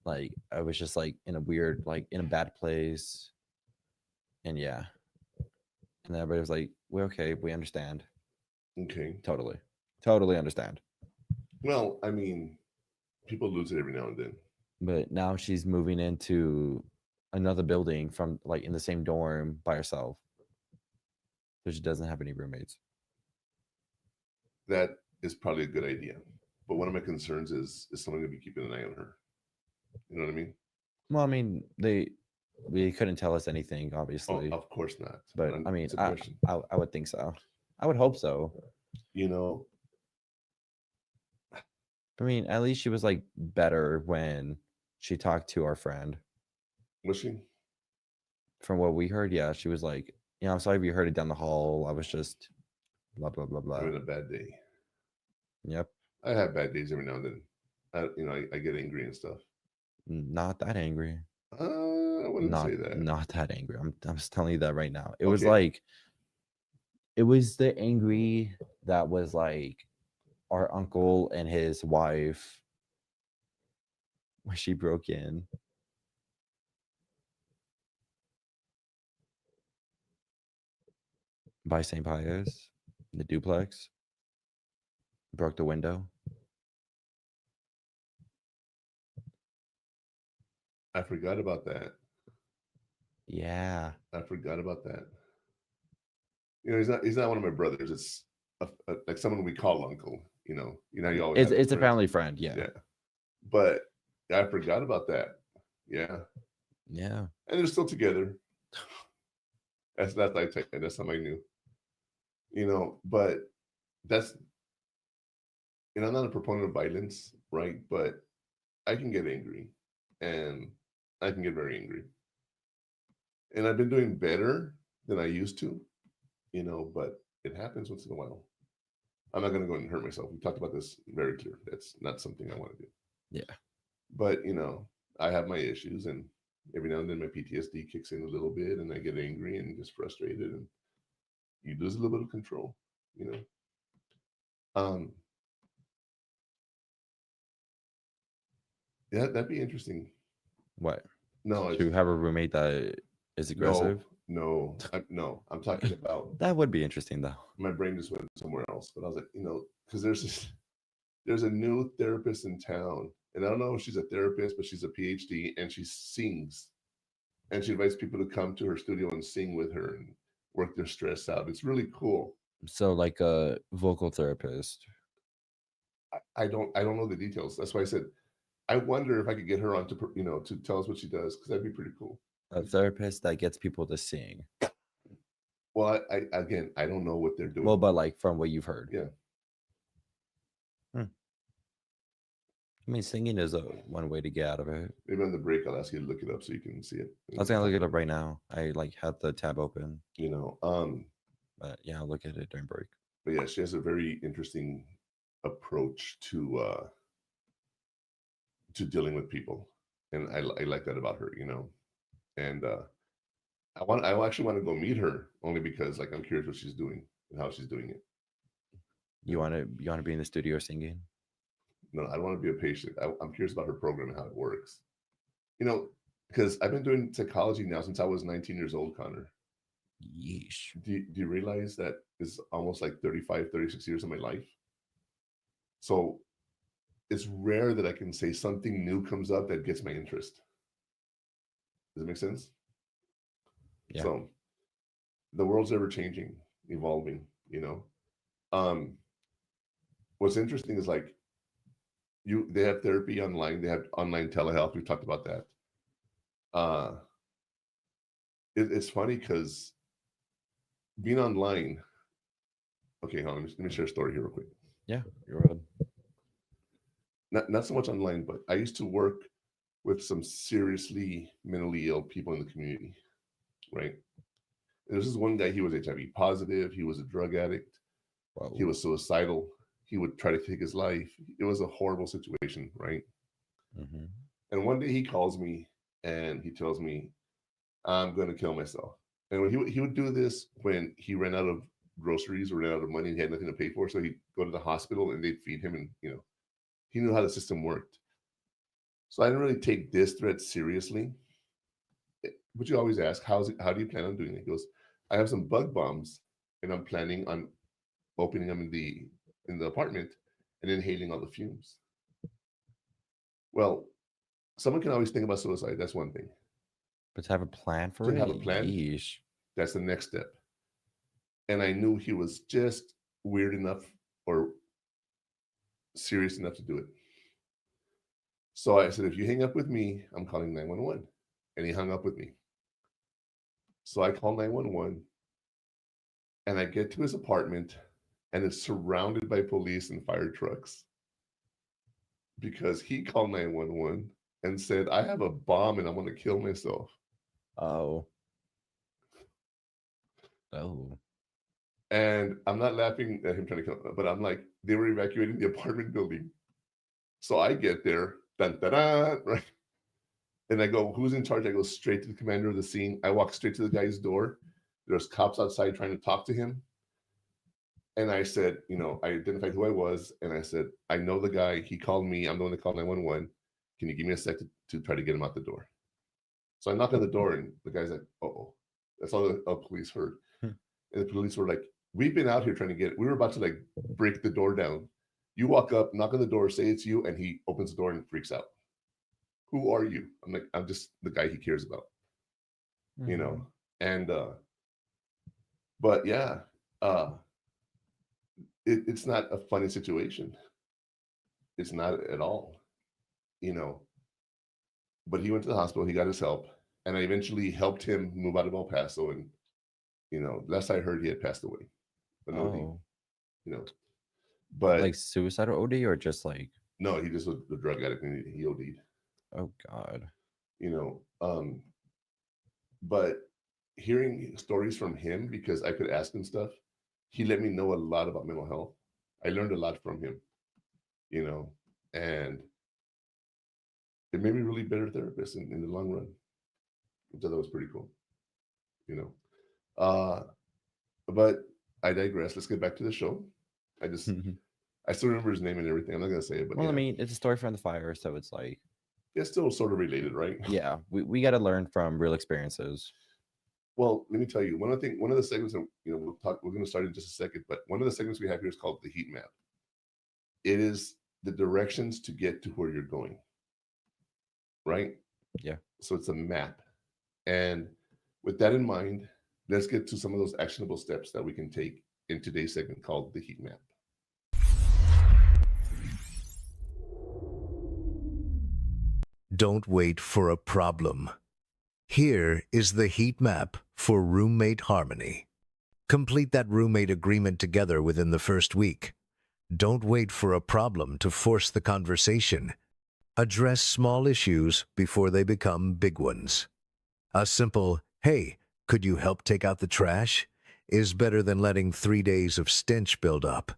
Like I was just like in a weird, like in a bad place. And yeah. And everybody was like, we're okay, we understand. Okay. Totally understand. Well, I mean, people lose it every now and then. But now she's moving into another building from like in the same dorm by herself. So she doesn't have any roommates. That is probably a good idea. But one of my concerns is someone going to be keeping an eye on her. You know what I mean? Well, I mean, they couldn't tell us anything, obviously. Oh, of course not. But I mean, I would think so. I would hope so. I mean, at least she was like better when she talked to our friend. Was she? From what we heard, yeah, she was like, I'm sorry if you heard it down the hall. I was just blah blah blah blah. Having a bad day. Yep. I have bad days every now and then. I get angry and stuff. Not that angry. I wouldn't say that. Not that angry. I'm just telling you that right now. It was like, it was the angry that was like our uncle and his wife when she broke in. By St. Pius, the duplex, broke the window. I forgot about that. Yeah. I forgot about that. You know, he's not one of my brothers. It's like someone we call uncle. You know, you always have It's those a friends. family friend. Yeah. Yeah. But I forgot about that. Yeah. Yeah. And they're still together. That's like that's something I knew. You know, but that's, I'm not a proponent of violence, right? But I can get angry, and I can get very angry. And I've been doing better than I used to, but it happens once in a while. I'm not going to go and hurt myself. We talked about this very clear. That's not something I want to do. Yeah. But, I have my issues, and every now and then my PTSD kicks in a little bit, and I get angry and just frustrated, and you lose a little bit of control, Um, yeah, that'd be interesting. What? No, To have a roommate that is aggressive? no, I'm talking about, That would be interesting, though. my brain just went somewhere else. But I was like, because there's a new therapist in town, and I don't know if she's a therapist, but she's a PhD, and she sings, and she invites people to come to her studio and sing with her and work their stress out. It's really cool. So, like a vocal therapist. I don't know the details. That's why I said I wonder if I could get her on to tell us what she does, because that'd be pretty cool. A therapist that gets people to sing. Well, I don't know what they're doing. Well, but like from what you've heard. Yeah. I mean, singing is one way to get out of it. Maybe on the break I'll ask you to look it up so you can see it. I was gonna look it up right now. I had the tab open. But yeah, I'll look at it during break. But yeah, she has a very interesting approach to dealing with people, and I like that about her, And I actually want to go meet her, only because I'm curious what she's doing and how she's doing it. You want to be in the studio singing? No, I don't want to be a patient. I'm curious about her program and how it works. Because I've been doing psychology now since I was 19 years old, Connor. Yeesh. Do you realize that is almost like 35, 36 years of my life? So it's rare that I can say something new comes up that gets my interest. Does it make sense? Yeah. So the world's ever changing, evolving, What's interesting is they have therapy online, they have online telehealth. We've talked about that. It's funny because being online. Okay, hold on, let me share a story here real quick. Yeah, you're right. Not so much online, but I used to work with some seriously mentally ill people in the community, right? And there's this one guy, he was HIV positive, he was a drug addict, Wow. he was suicidal, he would try to take his life. It was a horrible situation, right? Mm-hmm. And one day he calls me and he tells me, I'm going to kill myself. And when he would do this when he ran out of groceries or ran out of money and he had nothing to pay for, so he'd go to the hospital and they'd feed him, and he knew how the system worked. So I didn't really take this threat seriously. But you always ask, how do you plan on doing it? He goes, I have some bug bombs, and I'm planning on opening them in the apartment and inhaling all the fumes. Well, someone can always think about suicide. That's one thing. But to have a plan for it? To have a plan, yeesh. That's the next step. And I knew he was just weird enough or serious enough to do it. So I said, if you hang up with me, I'm calling 911. And he hung up with me. So I call 911 and I get to his apartment, and it's surrounded by police and fire trucks because he called 911 and said, I have a bomb and I'm going to kill myself. Oh. And I'm not laughing at him trying to kill him, but I'm like, they were evacuating the apartment building. So I get there, dun, dun, dun, right? And I go, who's in charge? I go straight to the commander of the scene. I walk straight to the guy's door. There's cops outside trying to talk to him. And I said, you know, I identified who I was, and I said, I know the guy. He called me. I'm the one that called 911. Can you give me a sec to try to get him out the door? So I knock on the door, and the guy's like, "Oh," that's all the police heard. Hmm. And the police were like, "We've been out here trying to get. We were about to like break the door down. You walk up, knock on the door, say it's you, and he opens the door and freaks out. Who are you? I'm like, I'm just the guy he cares about, you know." And but yeah, uh, it's not a funny situation. It's not at all, you know. But he went to the hospital. He got his help, and I eventually helped him move out of El Paso. And you know, last I heard, he had passed away. But no, Oh, you know, but like suicidal OD or just like, no, he just was a drug addict and he OD'd. oh God. You know, but hearing stories from him, because I could ask him stuff, he let me know a lot about mental health. I learned a lot from him, you know, and it made me a really better therapist in the long run. So that was pretty cool, you know. But I digress. Let's get back to the show. I still remember his name and everything. I'm not gonna say it, but Well, yeah, I mean, it's a story from the fire, so it's like, it's still sort of related, right? yeah, we got to learn from real experiences. Well, let me tell you, one of the segments that, you know, we're going to start in just a second, but one of the segments we have here is called the heat map. It is the directions to get to where you're going, right? Yeah. So it's a map. And with that in mind, let's get to some of those actionable steps that we can take in today's segment called the heat map. Don't wait for a problem. Here is the heat map for roommate harmony. Complete that roommate agreement together within the first week. Don't wait for a problem to force the conversation. Address small issues before they become big ones. A simple, "Hey, could you help take out the trash?" is better than letting 3 days of stench build up.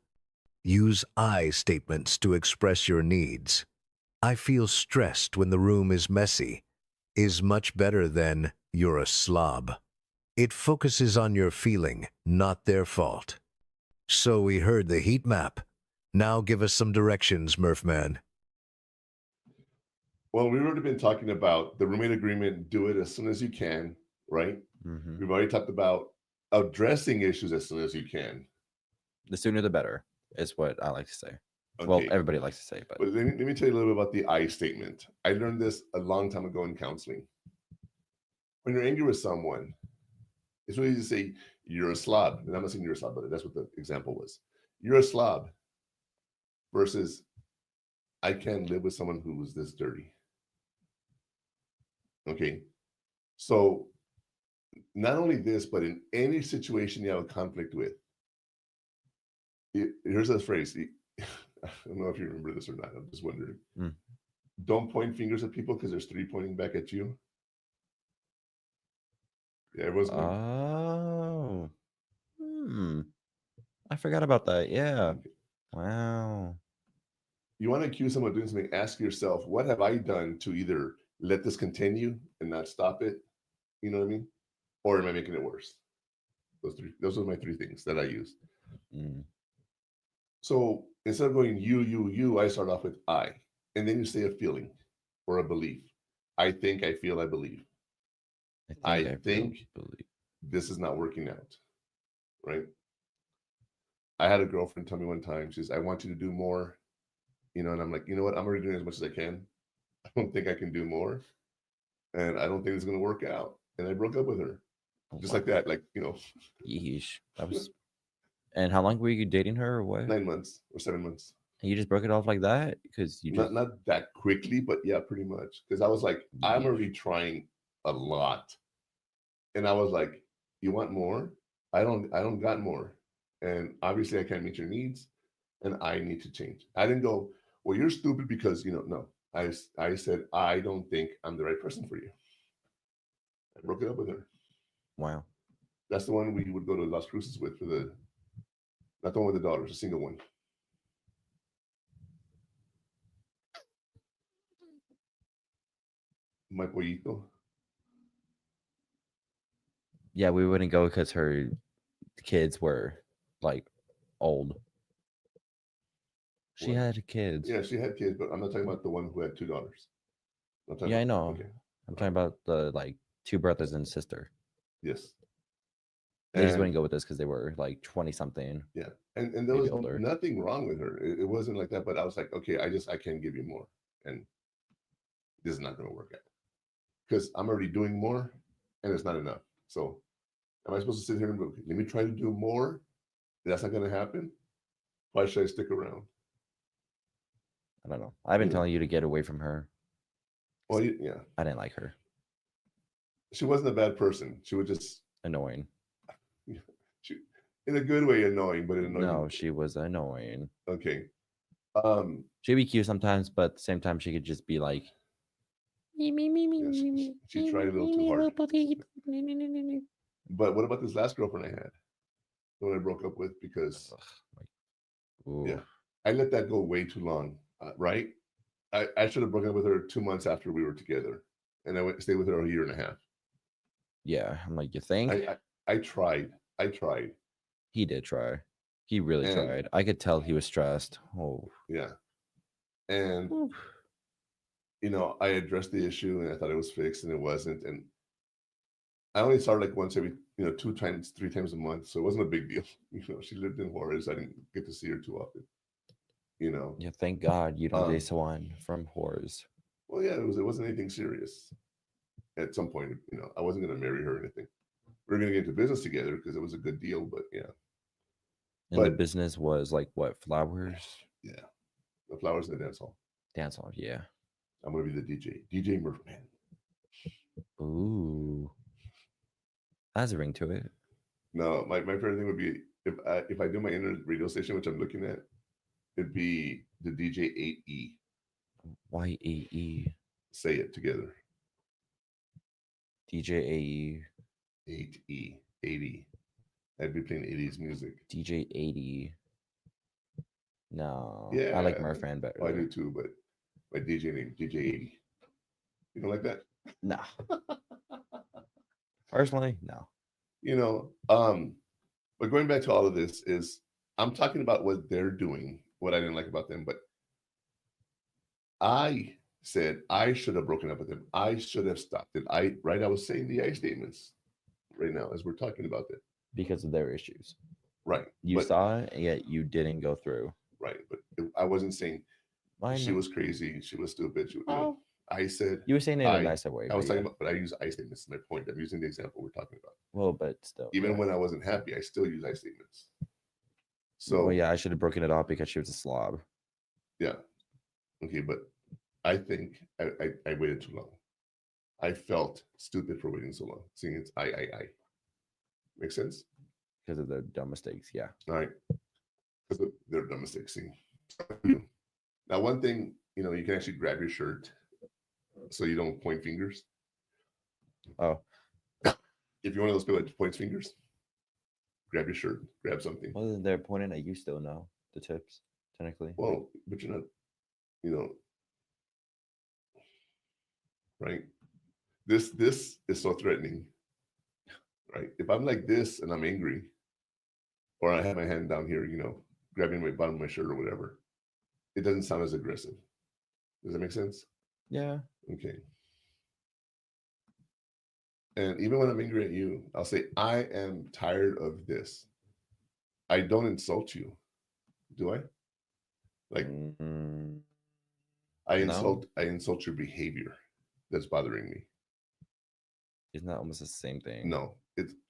Use I statements to express your needs. "I feel stressed when the room is messy," is much better than "you're a slob." It focuses on your feeling, not their fault. So we heard the heat map. Now give us some directions, Murphman. Well, we've already been talking about the roommate agreement, do it as soon as you can, right? We've already talked about addressing issues as soon as you can. The sooner the better is what I like to say. Okay. Well, everybody likes to say, but But let me tell you a little bit about the I statement. I learned this a long time ago in counseling. When you're angry with someone, it's really easy to say, "You're a slob." And I'm not saying you're a slob, but that's what the example was. You're a slob versus, "I can't live with someone who's this dirty." Okay. So not only this, but in any situation you have a conflict with, here's a phrase. I don't know if you remember this or not. I'm just wondering. Don't point fingers at people because there's 3 pointing back at you. Yeah, it was. oh, I forgot about that. Yeah. Wow. You want to accuse someone of doing something, ask yourself, what have I done to either let this continue and not stop it? You know what I mean? Or am I making it worse? Those are my 3 things that I use. So instead of going you, I start off with I. And then you say a feeling or a belief. I think, I feel, I believe. I think this is not working out. Right? I had a girlfriend tell me one time, she says, "I want you to do more." You know, and I'm like, you know what? I'm already doing as much as I can. I don't think I can do more. And I don't think it's going to work out. And I broke up with her. Just like that. Like, you know. Yeesh. That was. And how long were you dating her or what? 9 months or 7 months. And you just broke it off like that? Because you just. Not that quickly, but yeah, pretty much. Because I was like, I'm already trying a lot. And I was like, you want more? I don't got more. And obviously I can't meet your needs. And I need to change. I didn't go, well, you're stupid because, you know, no. I said, I don't think I'm the right person for you. I broke it up with her. Wow. That's the one we would go to Las Cruces with for the, not the one with the daughters, a single one. My pollito. Yeah, we wouldn't go because her kids were like old. She What? had kids. Yeah, she had kids, but I'm not talking about the one who had 2 daughters. I'm talking Yeah, I about, know. okay, I'm talking about the like 2 brothers and sister. yes. They just And wouldn't go with us because they were like 20 something. yeah, and there Maybe was older. nothing wrong with her. It wasn't like that, but I was like, okay, I can't give you more, and this is not going to work out because I'm already doing more, and it's not enough. So, am I supposed to sit here and go, let me try to do more? That's not going to happen. Why should I stick around? I don't know. I've been You know. telling you to get away from her. Well, yeah, I didn't like her. she wasn't a bad person. She was just Annoying. she, in a good way, annoying, but annoying. No, she was annoying. Okay. She'd be cute sometimes, but at the same time, she could just be like, Yeah, she tried a little too hard. But what about this last girlfriend I had? The one I broke up with because ooh. yeah, I let that go way too long. Right? I should have broken up with her 2 months after we were together, and I stayed with her a year and a half. Yeah, I'm like, you think? I tried. I tried. He did try. He really And- tried. I could tell he was stressed. Oh, Yeah. And you know, I addressed the issue and I thought it was fixed and it wasn't. And I only saw her like once every, 2 times, 3 times a month. So it wasn't a big deal. She lived in Juarez. I didn't get to see her too often. yeah. Thank God you don't date someone from whores. Well, yeah, it wasn't anything serious. At some point, I wasn't gonna marry her or anything. We were gonna get into business together because it was a good deal, but yeah. And the business was like what, flowers? Yeah. The flowers in the dance hall. Dance hall, yeah. I'm gonna be the DJ Murphman. Ooh. Has a ring to it. No, my favorite thing would be if I do my internet radio station, which I'm looking at, it'd be the DJ 8E. YAE. Say it together. DJ AE. 8E. 80. I'd be playing 80s music. DJ 80. No. Yeah. I like Murphan better. Oh, I do too, but my DJ name, DJ 80. You don't like that? No. Personally, no. But going back to all of this is I'm talking about what they're doing, what I didn't like about them, but I said I should have broken up with them. I should have stopped it. I was saying the I statements right now as we're talking about it. Because of their issues. Right. You saw it, and yet you didn't go through. Right. But I wasn't saying she was crazy. She was stupid. I said you were saying it in a nicer way. I was talking about, but I use I statements. My point. I'm using the example we're talking about. Well, but still, even when I wasn't happy, I still use I statements. So, well, yeah, I should have broken it off because she was a slob. Yeah. Okay, but I think I waited too long. I felt stupid for waiting so long. Seeing it's I. Makes sense? Because of their dumb mistakes, yeah. All right. Because of their dumb mistakes. See. Now, one thing, you can actually grab your shirt so you don't point fingers. Oh. If you're one of those people that points fingers, grab your shirt, grab something. Well, they're pointing at you still now, the tips, technically. Well, but you're not, right? This is so threatening, right? If I'm like this and I'm angry, or I have my hand down here, grabbing my bottom of my shirt or whatever, it doesn't sound as aggressive. Does that make sense? Yeah. Okay. And even when I'm angry at you, I'll say, I am tired of this. I don't insult you. Do I? Like, I insult your behavior that's bothering me. Isn't that almost the same thing? No,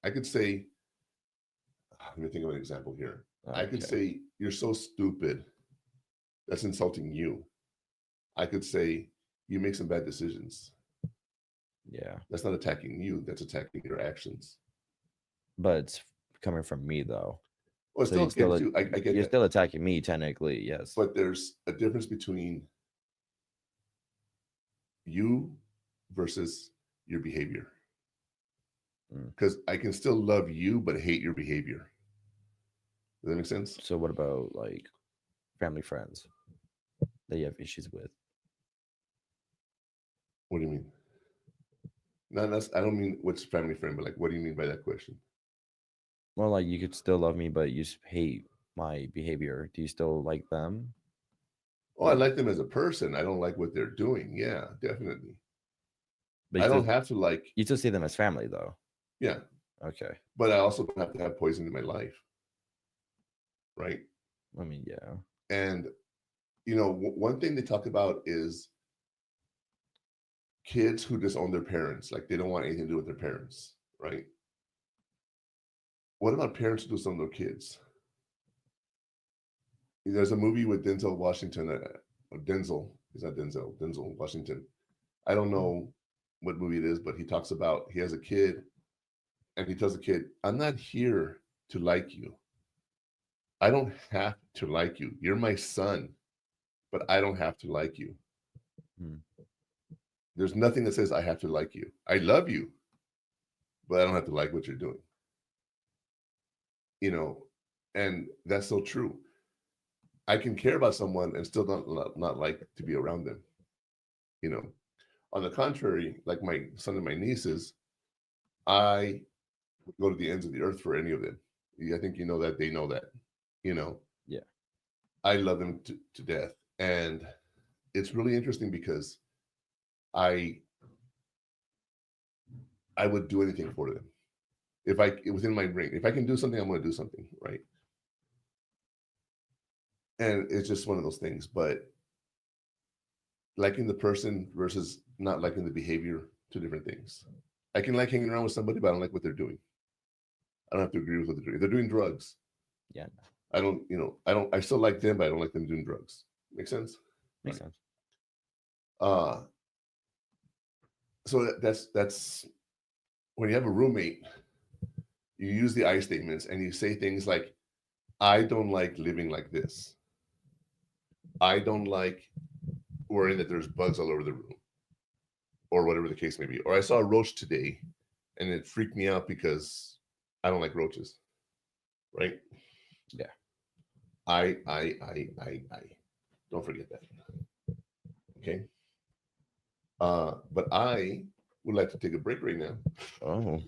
I could say, let me think of an example here. Okay. I could say, you're so stupid. That's insulting you. I could say, you make some bad decisions. Yeah. That's not attacking you. That's attacking your actions. But it's coming from me, though. Well, so I get you're still attacking me, technically, yes. But there's a difference between you versus your behavior. Because I can still love you, but hate your behavior. Does that make sense? So what about like family friends that you have issues with? What do you mean? No, I don't mean what's family friend, but like, what do you mean by that question? Well, like you could still love me, but you just hate my behavior, do you still like them? Oh, I like them as a person. I don't like what they're doing. Yeah, definitely. But I you don't still, have to like, you still see them as family, though. yeah, Okay. but I also don't have to have poison in my life. Right. I mean, yeah. And, you know, one thing they talk about is kids who disown their parents, like they don't want anything to do with their parents, right? What about parents who disown their kids? There's a movie with Denzel Washington, Denzel, he's not Denzel, Denzel Washington. I don't know what movie it is, but he talks about he has a kid and he tells the kid, I'm not here to like you. I don't have to like you. You're my son, but I don't have to like you. Hmm. There's nothing that says I have to like you. I love you, but I don't have to like what you're doing. You know, and that's so true. I can care about someone and still not like to be around them. You know, on the contrary, like my son and my nieces, I would go to the ends of the earth for any of them. I think you know that, they know that, you know. Yeah. I love them to death. And it's really interesting because I would do anything for them. If I, within my ring, if I can do something, I'm going to do something, right? And it's just one of those things. But liking the person versus not liking the behavior, two different things. I can like hanging around with somebody, but I don't like what they're doing. I don't have to agree with what they're doing. If they're doing drugs, Yeah. I don't, you know, I still like them, but I don't like them doing drugs. Make sense? Makes sense. So that's when you have a roommate, you use the I statements and you say things like, I don't like living like this. I don't like worrying that there's bugs all over the room, or whatever the case may be. Or I saw a roach today and it freaked me out because I don't like roaches. Right? Yeah. I don't forget that. Okay. But I would like to take a break right now. Oh.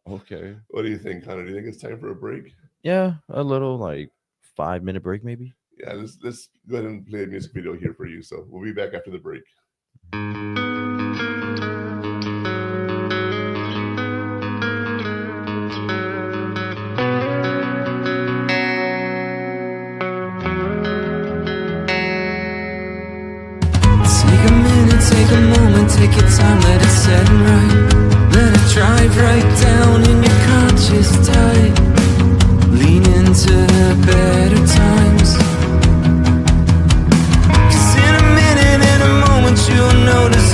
Okay. What do you think, Connor? Do you think it's time for a break? Yeah, a little like 5-minute break, maybe. Yeah, let's go ahead and play a music video here for you. So we'll be back after the break. Take a minute, take a moment, take your time, let it set right. Let it drive right down in your conscious tide. Lean into the better times. 'Cause in a minute, in a moment, you'll notice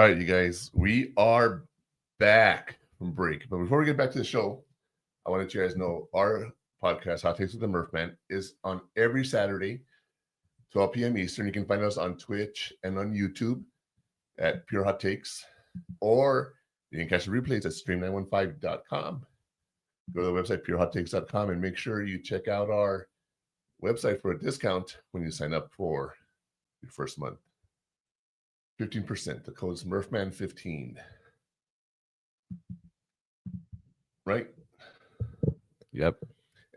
right, you guys, we are back from break. But before we get back to the show, I want to let you guys know our podcast, Hot Takes with the Murph Man, is on every Saturday, 12 p.m. Eastern. You can find us on Twitch and on YouTube at Pure Hot Takes, or you can catch the replays at stream915.com. Go to the website, purehottakes.com, and make sure you check out our website for a discount when you sign up for your first month. 15%. The code's Murphman15. Right? Yep.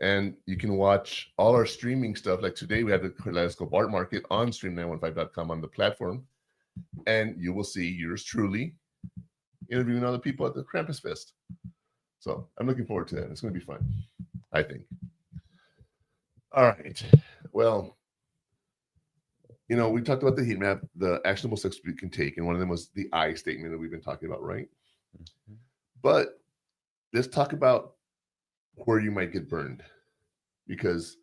And you can watch all our streaming stuff. Like today, we have the Kaleidoscope Art Market on stream915.com on the platform. And you will see yours truly interviewing other people at the Krampus Fest. So I'm looking forward to that. It's going to be fun, I think. All right. Well, you know, we talked about the heat map, the actionable steps we can take, and one of them was the I statement that we've been talking about, right? Mm-hmm. But let's talk about where you might get burned, because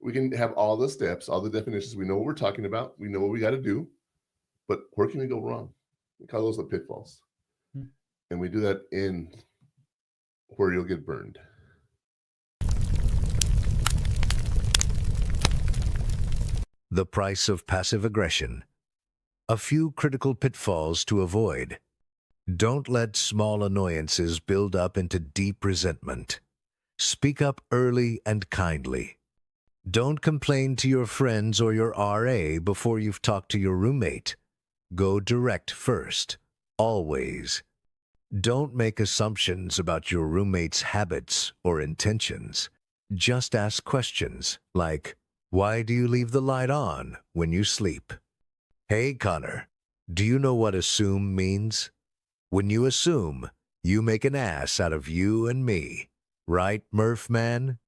we can have all the steps, all the definitions. We know what we're talking about. We know what we got to do, but where can we go wrong? We call those the pitfalls. Mm-hmm. And we do that in where you'll get burned. The price of passive aggression. A few critical pitfalls to avoid. Don't let small annoyances build up into deep resentment. Speak up early and kindly. Don't complain to your friends or your RA before you've talked to your roommate. Go direct first, always. Don't make assumptions about your roommate's habits or intentions. Just ask questions like, why do you leave the light on when you sleep? Hey, Connor, do you know what assume means? When you assume, you make an ass out of you and me. Right, Murph man?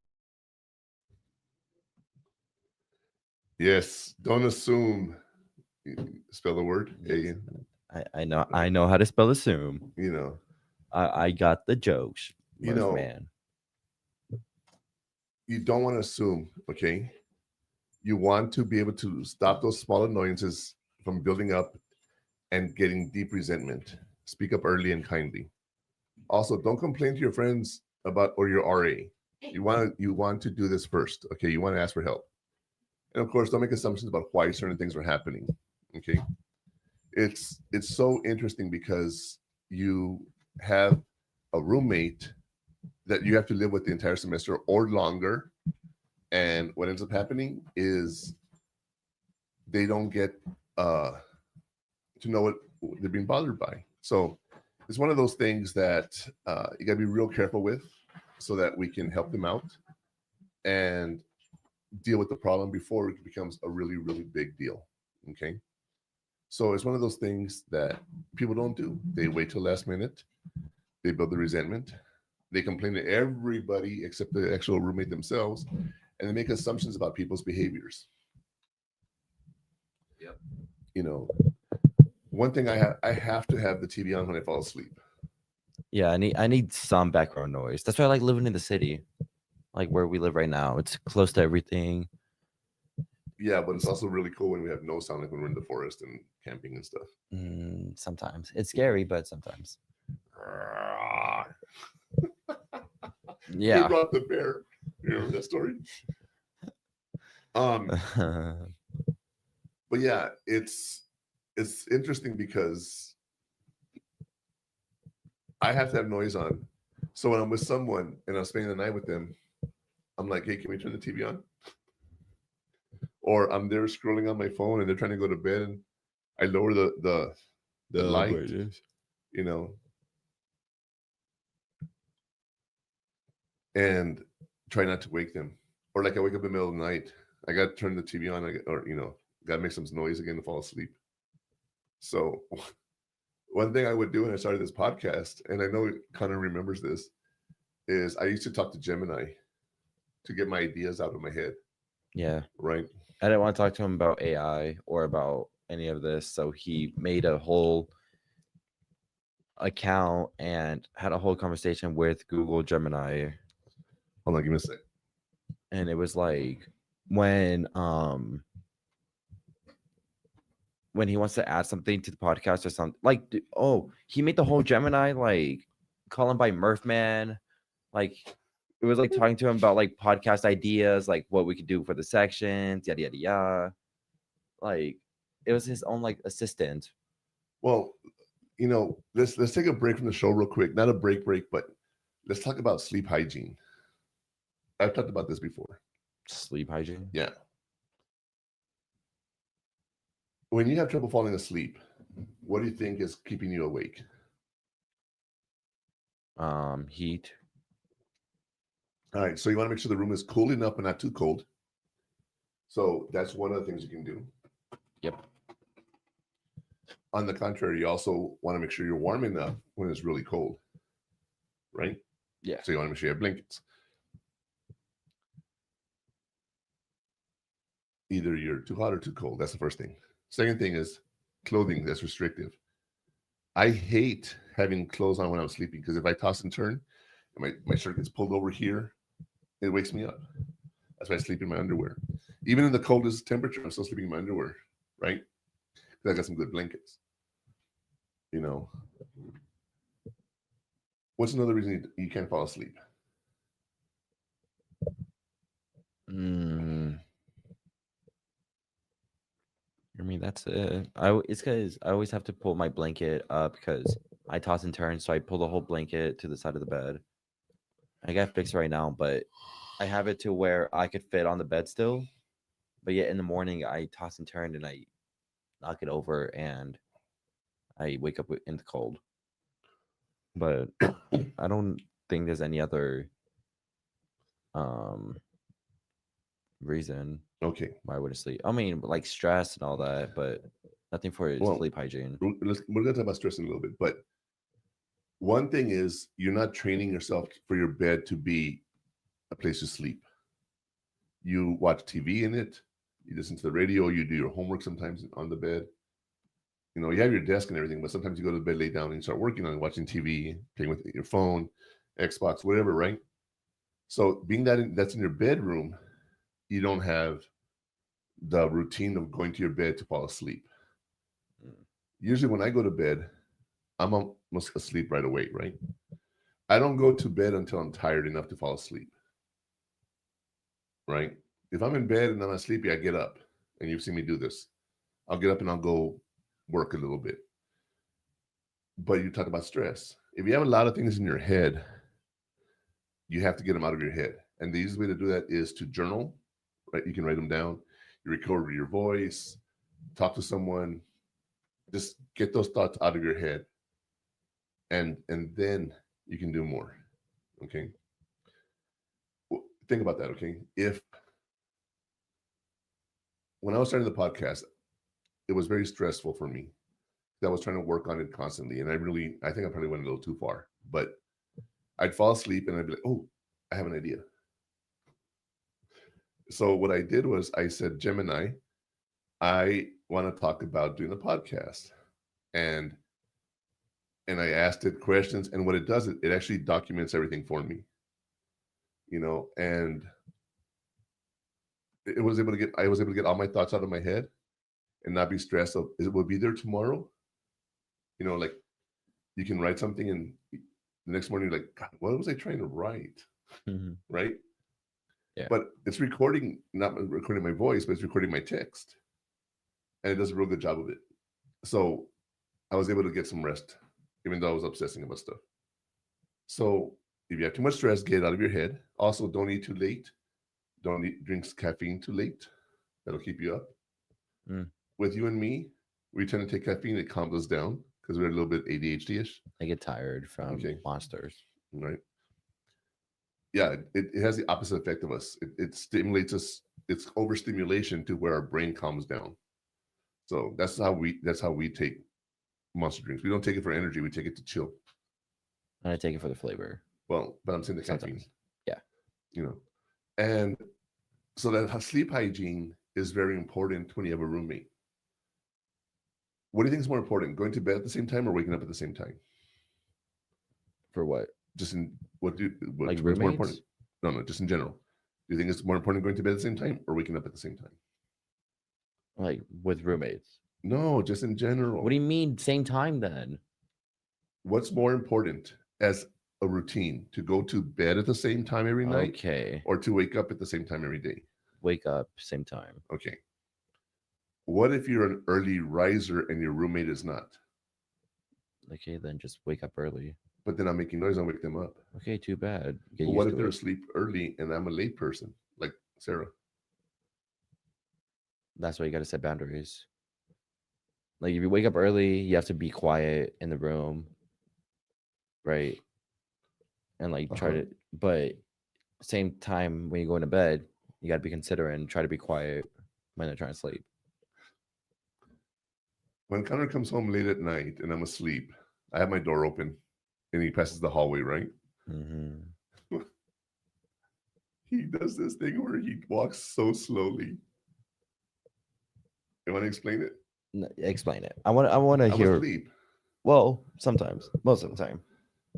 Yes, don't assume. Spell the word. I know how to spell assume. You know. I got the jokes. You know, man. You don't want to assume, okay? You want to be able to stop those small annoyances from building up and getting deep resentment. Speak up early and kindly. Also, don't complain to your friends about or your RA. You want to do this first, okay? You want to ask for help. And of course, don't make assumptions about why certain things are happening, okay? It's so interesting because you have a roommate that you have to live with the entire semester or longer. And what ends up happening is they don't get to know what they're being bothered by. So it's one of those things that you got to be real careful with so that we can help them out and deal with the problem before it becomes a really, really big deal. Okay. So it's one of those things that people don't do. They wait till last minute. They build the resentment. They complain to everybody except the actual roommate themselves. And they make assumptions about people's behaviors. Yep. You know, one thing I have to have the TV on when I fall asleep. Yeah, I need some background noise. That's why I like living in the city, like where we live right now. It's close to everything. Yeah, but it's also really cool when we have no sound, like when we're in the forest and camping and stuff. Sometimes it's scary, but sometimes. Yeah. They brought the bear. You remember that story? But yeah, it's interesting because I have to have noise on. So when I'm with someone and I'm spending the night with them, I'm like, hey, can we turn the TV on? Or I'm there scrolling on my phone and they're trying to go to bed and I lower the light, you know, and try not to wake them. Or like I wake up in the middle of the night, I got to turn the TV on, or, you know, got to make some noise again to fall asleep. So one thing I would do when I started this podcast, and I know Connor remembers this, is I used to talk to Gemini to get my ideas out of my head. Yeah. Right. I didn't want to talk to him about AI or about any of this. So he made a whole account and had a whole conversation with Google Gemini. Hold on, give me a sec. And it was like when when he wants to add something to the podcast or something. Like, he made the whole Gemini, like, call him by Murphman. Like, it was like talking to him about like podcast ideas, like what we could do for the sections, yada yada yada. Like, it was his own like assistant. Well, let's take a break from the show real quick. Not a break, but let's talk about sleep hygiene. I've talked about this before. Sleep hygiene. Yeah. When you have trouble falling asleep, what do you think is keeping you awake? Heat. All right, so you want to make sure the room is cool enough but not too cold. So that's one of the things you can do. Yep. On the contrary, you also want to make sure you're warm enough when it's really cold, right? Yeah. So you want to make sure you have blankets. Either you're too hot or too cold. That's the first thing. Second thing is clothing that's restrictive. I hate having clothes on when I'm sleeping because if I toss and turn and my shirt gets pulled over here, it wakes me up. That's why I sleep in my underwear. Even in the coldest temperature, I'm still sleeping in my underwear, right? Because I got some good blankets. What's another reason you can't fall asleep? I mean, that's it. It's because I always have to pull my blanket up because I toss and turn, so I pull the whole blanket to the side of the bed. I got it fixed right now, but I have it to where I could fit on the bed still, but yet in the morning I toss and turn and I knock it over and I wake up in the cold. But I don't think there's any other reason Okay. why I wouldn't sleep. I mean, like stress and all that, but nothing for sleep hygiene. We're going to talk about stress in a little bit, but one thing is you're not training yourself for your bed to be a place to sleep. You watch TV in it, you listen to the radio, you do your homework sometimes on the bed. You have your desk and everything, but sometimes you go to the bed, lay down, and you start working on it, watching TV, playing with your phone, Xbox, whatever, right? So being that's in your bedroom, you don't have the routine of going to your bed to fall asleep. Usually when I go to bed, I'm almost asleep right away, right? I don't go to bed until I'm tired enough to fall asleep, right? If I'm in bed and I'm not sleepy, I get up, and you've seen me do this. I'll get up and I'll go work a little bit. But you talk about stress. If you have a lot of things in your head, you have to get them out of your head. And the easiest way to do that is to journal, right? You can write them down. You record your voice, talk to someone, just get those thoughts out of your head. And then you can do more. Okay. Well, think about that. Okay. If when I was starting the podcast, it was very stressful for me. I was trying to work on it constantly. And I think I probably went a little too far, but I'd fall asleep and I'd be like, oh, I have an idea. So what I did was I said, Gemini, I want to talk about doing a podcast. And I asked it questions, and what it does, it actually documents everything for me. And I was able to get all my thoughts out of my head and not be stressed of it will be there tomorrow. Like you can write something and the next morning you're like, God, what was I trying to write? Mm-hmm. Right? Yeah. But it's not recording my voice, but it's recording my text. And it does a real good job of it. So I was able to get some rest, even though I was obsessing about stuff. So if you have too much stress, get it out of your head. Also, don't eat too late. Don't drink caffeine too late. That'll keep you up. With you and me, we tend to take caffeine. It calms us down because we're a little bit ADHD-ish. I get tired from monsters. Right. Yeah, it has the opposite effect of us. It stimulates us. It's overstimulation to where our brain calms down. So that's how we take monster drinks. We don't take it for energy. We take it to chill. And I take it for the flavor. Well, but I'm saying the caffeine. Yeah. And so that sleep hygiene is very important when you have a roommate. What do you think is more important, going to bed at the same time or waking up at the same time? For what? Just in what's like more roommates? important? No, just in general. Do you think it's more important going to bed at the same time or waking up at the same time? Like with roommates? No, just in general. What do you mean same time then? What's more important as a routine, to go to bed at the same time every night Okay. or to wake up at the same time every day? Wake up same time. Okay. What if you're an early riser and your roommate is not? Okay, then just wake up early. But then I'm making noise, I'll wake them up. Okay, too bad. Get But what used if to they're it. asleep early and I'm a late person, like Sarah? That's why you got to set boundaries. Like if you wake up early, you have to be quiet in the room, right? And like try Uh-huh. to, but same time when you go into bed, you got to be considerate and try to be quiet when they're trying to sleep. When Connor comes home late at night and I'm asleep, I have my door open and he passes the hallway, right? Mm-hmm. He does this thing where he walks so slowly. You want to explain it? Explain it. I want to I was hear. asleep, Well, sometimes, most of the time.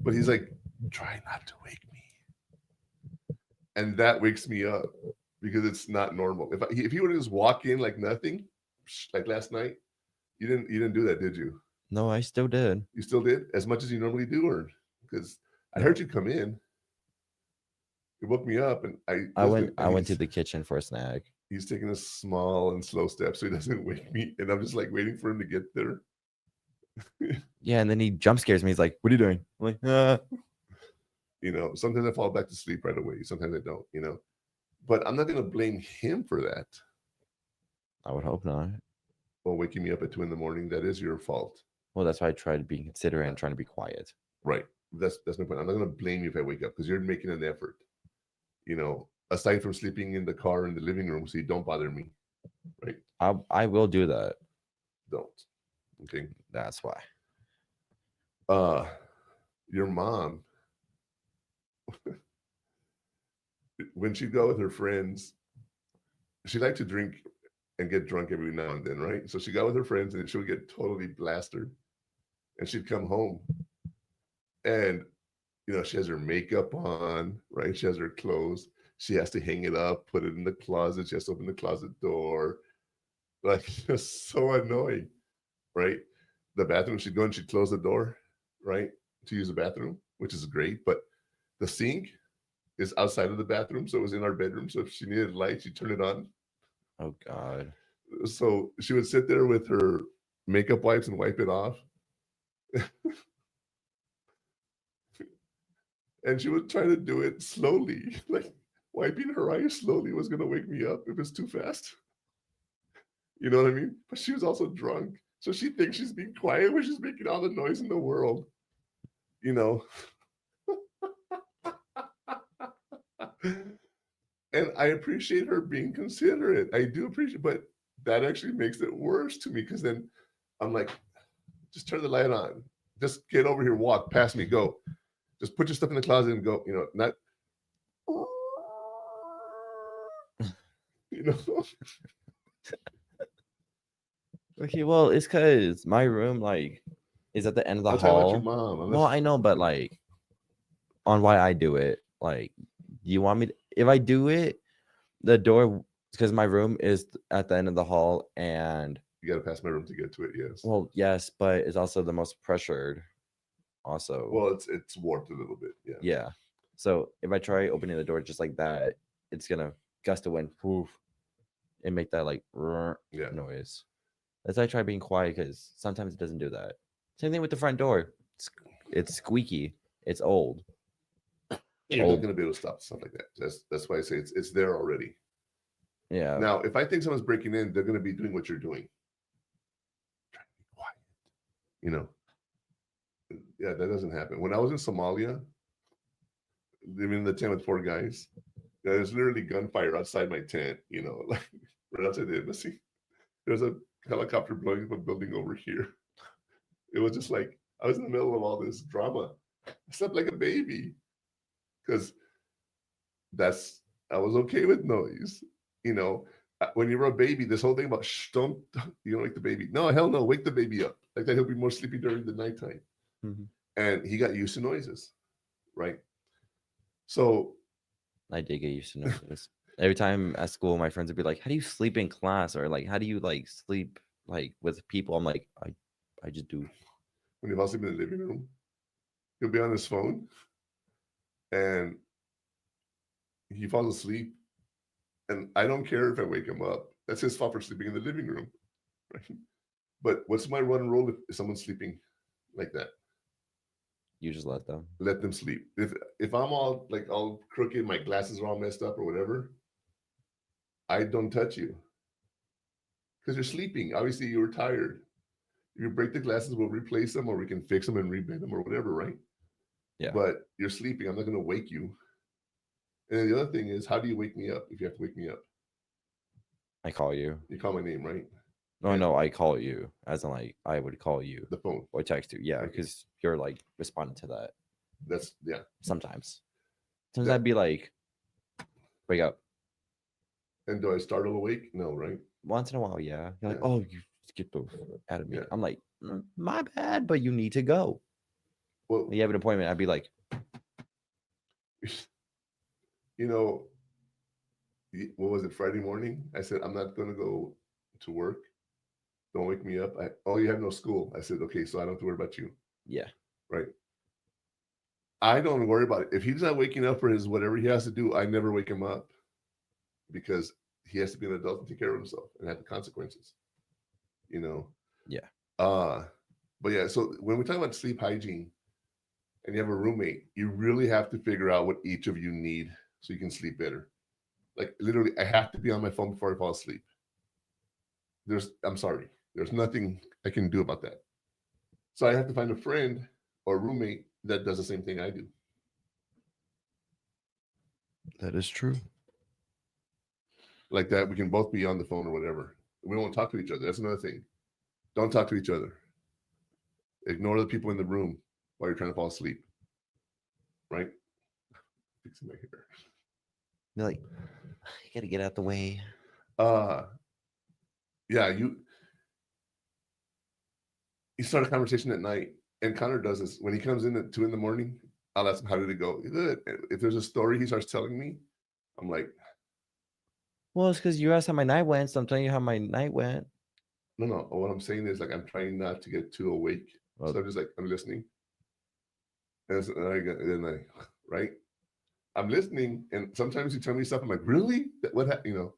but he's like, try not to wake me. And that wakes me up because it's not normal. If he would just walk in like nothing, like last night, you didn't do that, did you? No, I still did. You still did as much as you normally do, or because I No. heard you come in, you woke me up, and I went to he's- the kitchen for a snack. He's taking a small and slow step so he doesn't wake me, and I'm just like waiting for him to get there. Yeah, and then he jump scares me. He's like, "What are you doing?" I'm like, You know, sometimes I fall back to sleep right away. Sometimes I don't. You know, but I'm not going to blame him for that. I would hope not. Well, waking me up at 2 a.m, that is your fault. Well, that's why I tried being considerate and trying to be quiet. Right. That's my point. I'm not going to blame you if I wake up because you're making an effort. You know, aside from sleeping in the car in the living room, so you don't bother me. Right. I will do that. Don't. Okay. That's why. Your mom, when she'd go with her friends, she liked to drink and get drunk every now and then, right? So she got with her friends and she would get totally blasted. And she'd come home and, you know, she has her makeup on, right? She has her clothes. She has to hang it up, put it in the closet. She has to open the closet door. Like, just so annoying, right? The bathroom, she'd go and she'd close the door, right? To use the bathroom, which is great. But the sink is outside of the bathroom. So it was in our bedroom. So if she needed light, she'd turn it on. Oh God. So she would sit there with her makeup wipes and wipe it off. And she would try to do it slowly. Like wiping her eyes slowly was going to wake me up if it's too fast. You know what I mean? But she was also drunk. So she thinks she's being quiet when she's making all the noise in the world. You know? And I appreciate her being considerate. I do appreciate, but that actually makes it worse to me because then I'm like, just turn the light on. Just get over here, walk past me, go. Just put your stuff in the closet and go. You know, not. You know. Okay, well, it's because my room like is at the end of the I'm talking about hall. your mom. Well, I know, but like on why I do it. Like, do you want me to, if I do it, the door because my room is at the end of the hall and You got to pass my room to get to it. Yes. well, yes, but it's also the most pressured. Also, Well, it's warped a little bit. Yeah. yeah. So if I try opening the door just like that, it's gonna gust of wind, poof, and make that like Yeah. noise. That's why I try being quiet because sometimes it doesn't do that. Same thing with the front door. It's squeaky. It's old. You're not going to be able to stop stuff like that. That's why I say it's there already. Yeah. Now, if I think someone's breaking in, they're going to be doing what you're doing. Try to be quiet. You know. Yeah, that doesn't happen. When I was in Somalia, living in the tent with 4 guys, there's literally gunfire outside my tent. You know, like right outside the embassy. There's a helicopter blowing up a building over here. It was just like I was in the middle of all this drama. I slept like a baby because I was okay with noise. You know, when you were a baby, this whole thing about shh, don't you don't wake the baby. No, hell no, wake the baby up. Like that, he'll be more sleepy during the nighttime. Mm-hmm. And he got used to noises, right? So I did get used to noises. Every time at school, my friends would be like, "How do you sleep in class?" Or like, "How do you like sleep like with people, I'm like, I just do. When he falls asleep in the living room, he'll be on his phone, and he falls asleep, and I don't care if I wake him up. That's his fault for sleeping in the living room, right? But what's my run and roll if someone's sleeping like that? You just let them. Let them sleep. If I'm all crooked, my glasses are all messed up or whatever, I don't touch you because you're sleeping. Obviously, you were tired. If you break the glasses, we'll replace them, or we can fix them and rebend them or whatever, right? Yeah. But you're sleeping. I'm not going to wake you. And then the other thing is, how do you wake me up if you have to wake me up? I call you. You call my name, right? No, And no, I call you. As in, like, I would call you the phone. or text you. Yeah, Okay. because you're like responding to that That's yeah. sometimes. Sometimes That- I'd be like, wake up. And do I startle awake? No, right? Once in a while, yeah. You're like, Yeah. oh, you skipped out of me. Yeah. I'm like, my bad, but you need to go. Well, You have an appointment. I'd be like, you know, what was it, Friday morning? I said, I'm not going to go to work. Don't wake me up. Oh, you have no school. I said, okay, so I don't have to worry about you, yeah, right? I don't worry about it. If he's not waking up for his whatever he has to do, I never wake him up because he has to be an adult and take care of himself and have the consequences, you know? Yeah. But yeah, so when we talk about sleep hygiene and you have a roommate, you really have to figure out what each of you need so you can sleep better. Like literally, I have to be on my phone before I fall asleep. I'm sorry, there's nothing I can do about that. So I have to find a friend or a roommate that does the same thing I do. that is true. Like that, we can both be on the phone or whatever. We won't talk to each other. That's another thing. Don't talk to each other. Ignore the people in the room while you're trying to fall asleep. Right? Fixing my hair. You're like, you gotta get out the way. Yeah, you start a conversation at night, and Connor does this when he comes in at 2 a.m. I'll ask him, how did it go? Good. If there's a story he starts telling me, I'm like, Well, it's because you asked how my night went, so I'm telling you how my night went. no. What I'm saying is like I'm trying not to get too awake. Well, So I'm just like, I'm listening. And right? I'm listening, and sometimes you tell me stuff, I'm like, really? What happened?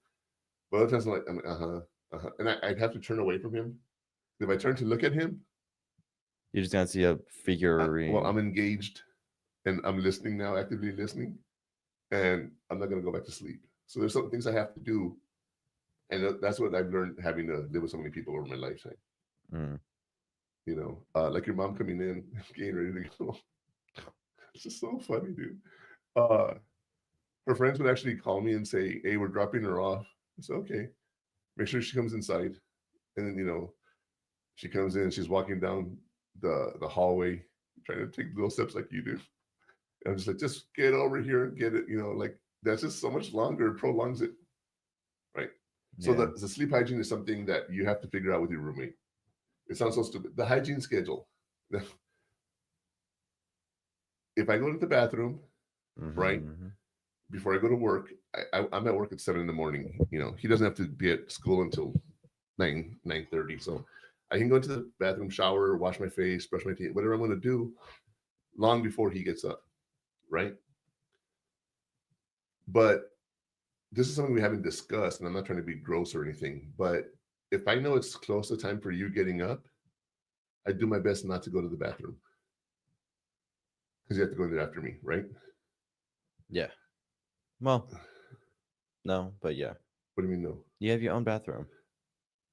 But other times I'm like, uh-huh. And I'd have to turn away from him. If I turn to look at him, you're just gonna see a figurine. well, I'm engaged and I'm listening now, actively listening, and I'm not going to go back to sleep. So there's some things I have to do. And that's what I've learned having to live with so many people over my lifetime. Like your mom coming in, getting ready to go. It's just so funny, dude. Her friends would actually call me and say, hey, we're dropping her off. I said, okay, make sure she comes inside. And then, she comes in, she's walking down the hallway, trying to take little steps like you do. And I'm just like, just get over here and get it, like that's just so much longer, it prolongs it. Right. So Yeah. the sleep hygiene is something that you have to figure out with your roommate. It sounds so stupid. The hygiene schedule. If I go to the bathroom, right, before I go to work, I'm at work at 7 a.m. He doesn't have to be at school until 9:30. So I can go into the bathroom, shower, wash my face, brush my teeth, whatever I'm going to do long before he gets up. Right. But this is something we haven't discussed, and I'm not trying to be gross or anything, but if I know it's close to time for you getting up, I do my best not to go to the bathroom because you have to go in there after me, right? Yeah. Well, no, but yeah. What do you mean no? You have your own bathroom.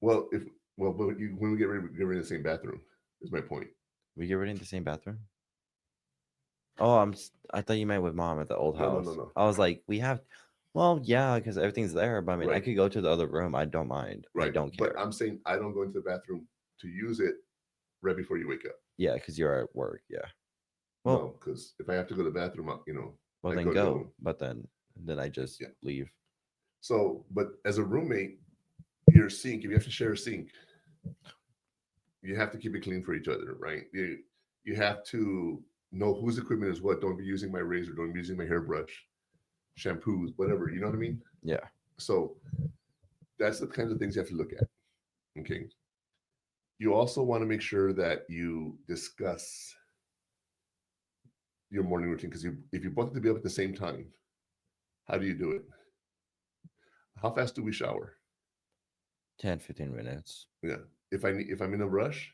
Well, but when we get ready in the same bathroom is my point. We get ready in the same bathroom. Oh, I thought you meant with mom at the old house. No. I was like, we have. Well, yeah, because everything's there. But I mean, I Right. could go to the other room. I don't mind. I Right. don't care. But I'm saying I don't go into the bathroom to use it right before you wake up. Yeah, because you're at work. Yeah. Well, Well, no, because if I have to go to the bathroom, well I then go go. alone. But then I just leave. So, but as a roommate, your sink, if you have to share a sink, you have to keep it clean for each other, right? You have to know whose equipment is what. Don't be using my razor. Don't be using my hairbrush, shampoos, whatever. You know what I mean? Yeah. So that's the kinds of things you have to look at. Okay. You also want to make sure that you discuss your morning routine, because if you both have to be up at the same time, how do you do it? How fast do we shower? 10, 15 minutes. Yeah. If I'm in a rush,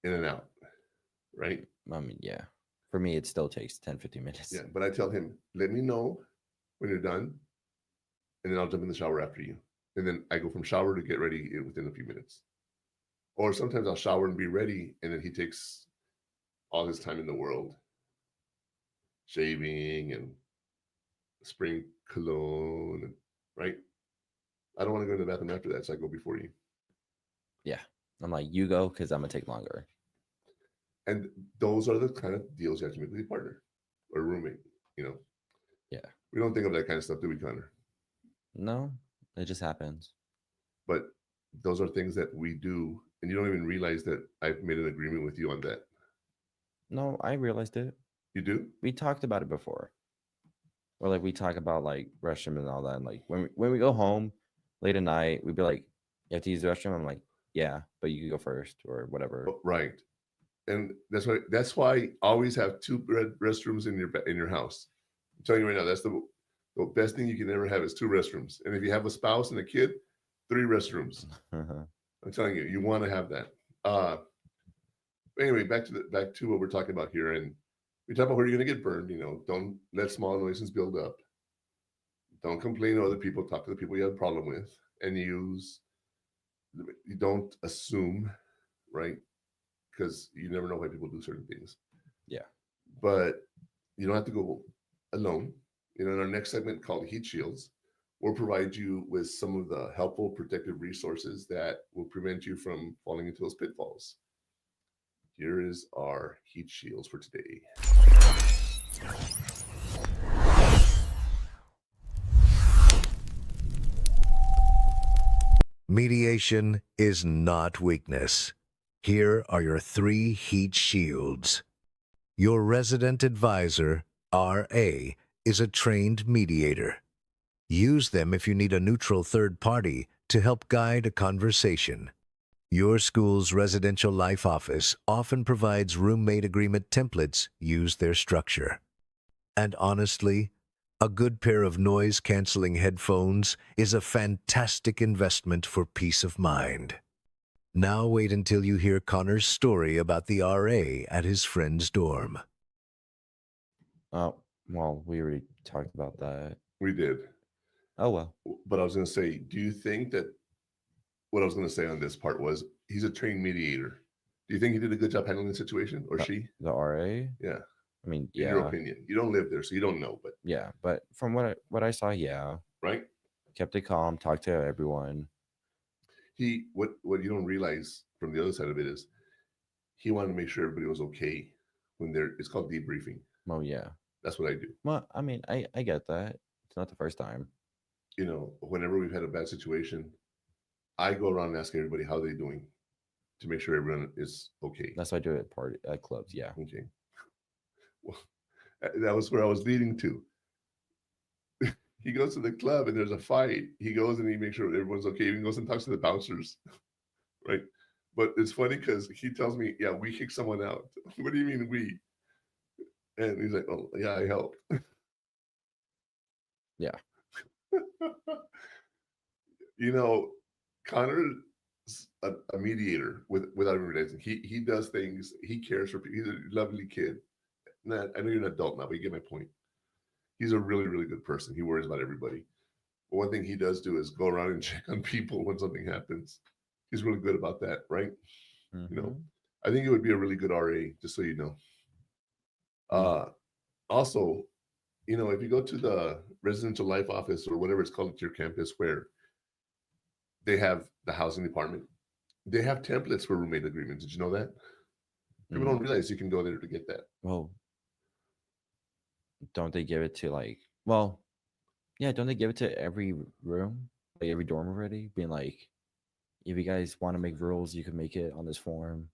in and out, right? I mean, yeah. For me, it still takes 10, 15 minutes. Yeah. But I tell him, let me know when you're done, and then I'll jump in the shower after you. And then I go from shower to get ready within a few minutes. Or sometimes I'll shower and be ready, and then he takes all his time in the world, shaving and spraying cologne, and, right? I don't want to go to the bathroom after that, so I go before you. Yeah. I'm like, you go because I'm going to take longer. And those are the kind of deals you have to make with your partner or roommate, you know? Yeah. We don't think of that kind of stuff, do we, Connor? No, it just happens. But those are things that we do, and you don't even realize that I've made an agreement with you on that. No, I realized it. You do? We talked about it before. Or like we talk about like restroom and all that. And like when we go home late at night, we'd be like, you have to use the restroom. I'm like, yeah, but you can go first or whatever. Oh, right. And that's why always have two restrooms in your house. I'm telling you right now, that's the best thing you can ever have is two restrooms. And if you have a spouse and a kid, 3 restrooms. I'm telling you, you want to have that. Anyway, back to what we're talking about here, and we talk about where you're going to get burned. You know, don't let small annoyances build up. Don't complain to other people. Talk to the people you have a problem with, and you don't assume, right? Because you never know why people do certain things. Yeah. But you don't have to go alone. You know, in our next segment called Heat Shields, we'll provide you with some of the helpful protective resources that will prevent you from falling into those pitfalls. Here is our Heat Shields for today. Mediation is not weakness. Here are your 3 heat shields. Your resident advisor, RA, is a trained mediator. Use them if you need a neutral third party to help guide a conversation. Your school's residential life office often provides roommate agreement templates. Use their structure. And honestly, a good pair of noise-canceling headphones is a fantastic investment for peace of mind. Now wait until you hear Connor's story about the RA at his friend's dorm. Oh, well, we already talked about that. We did. Oh, well. But I was going to say, do you think that what I was going to say on this part was he's a trained mediator? Do you think he did a good job handling the situation, or she? The RA? Yeah. I mean, In your opinion. You don't live there, so you don't know, but yeah. But from what I saw, yeah. Right? Kept it calm, talked to everyone. What you don't realize from the other side of it is he wanted to make sure everybody was okay when it's called debriefing. Oh, yeah. That's what I do. Well, I mean, I get that. It's not the first time. You know, whenever we've had a bad situation, I go around and ask everybody how they're doing to make sure everyone is okay. That's what I do at clubs, yeah. Okay. Well, that was where I was leading to. He goes to the club and there's a fight. He goes and he makes sure everyone's okay. He goes and talks to the bouncers, right? But it's funny because he tells me, yeah, we kicked someone out. What do you mean we? And he's like, oh, yeah, I helped. Yeah. You know, Connor's a mediator without even realizing. He does things. He cares for people. He's a lovely kid. I know you're an adult now, but you get my point. He's a really, really good person. He worries about everybody. But one thing he does do is go around and check on people when something happens. He's really good about that, right? Mm-hmm. You know, I think it would be a really good RA, just so you know. Also, you know, if you go to the residential life office or whatever it's called at your campus, where they have the housing department, they have templates for roommate agreements. Did you know that? People don't realize you can go there to get that. Well, don't they give it to don't they give it to every room, like every dorm already, being like, if you guys want to make rules, you can make it on this form?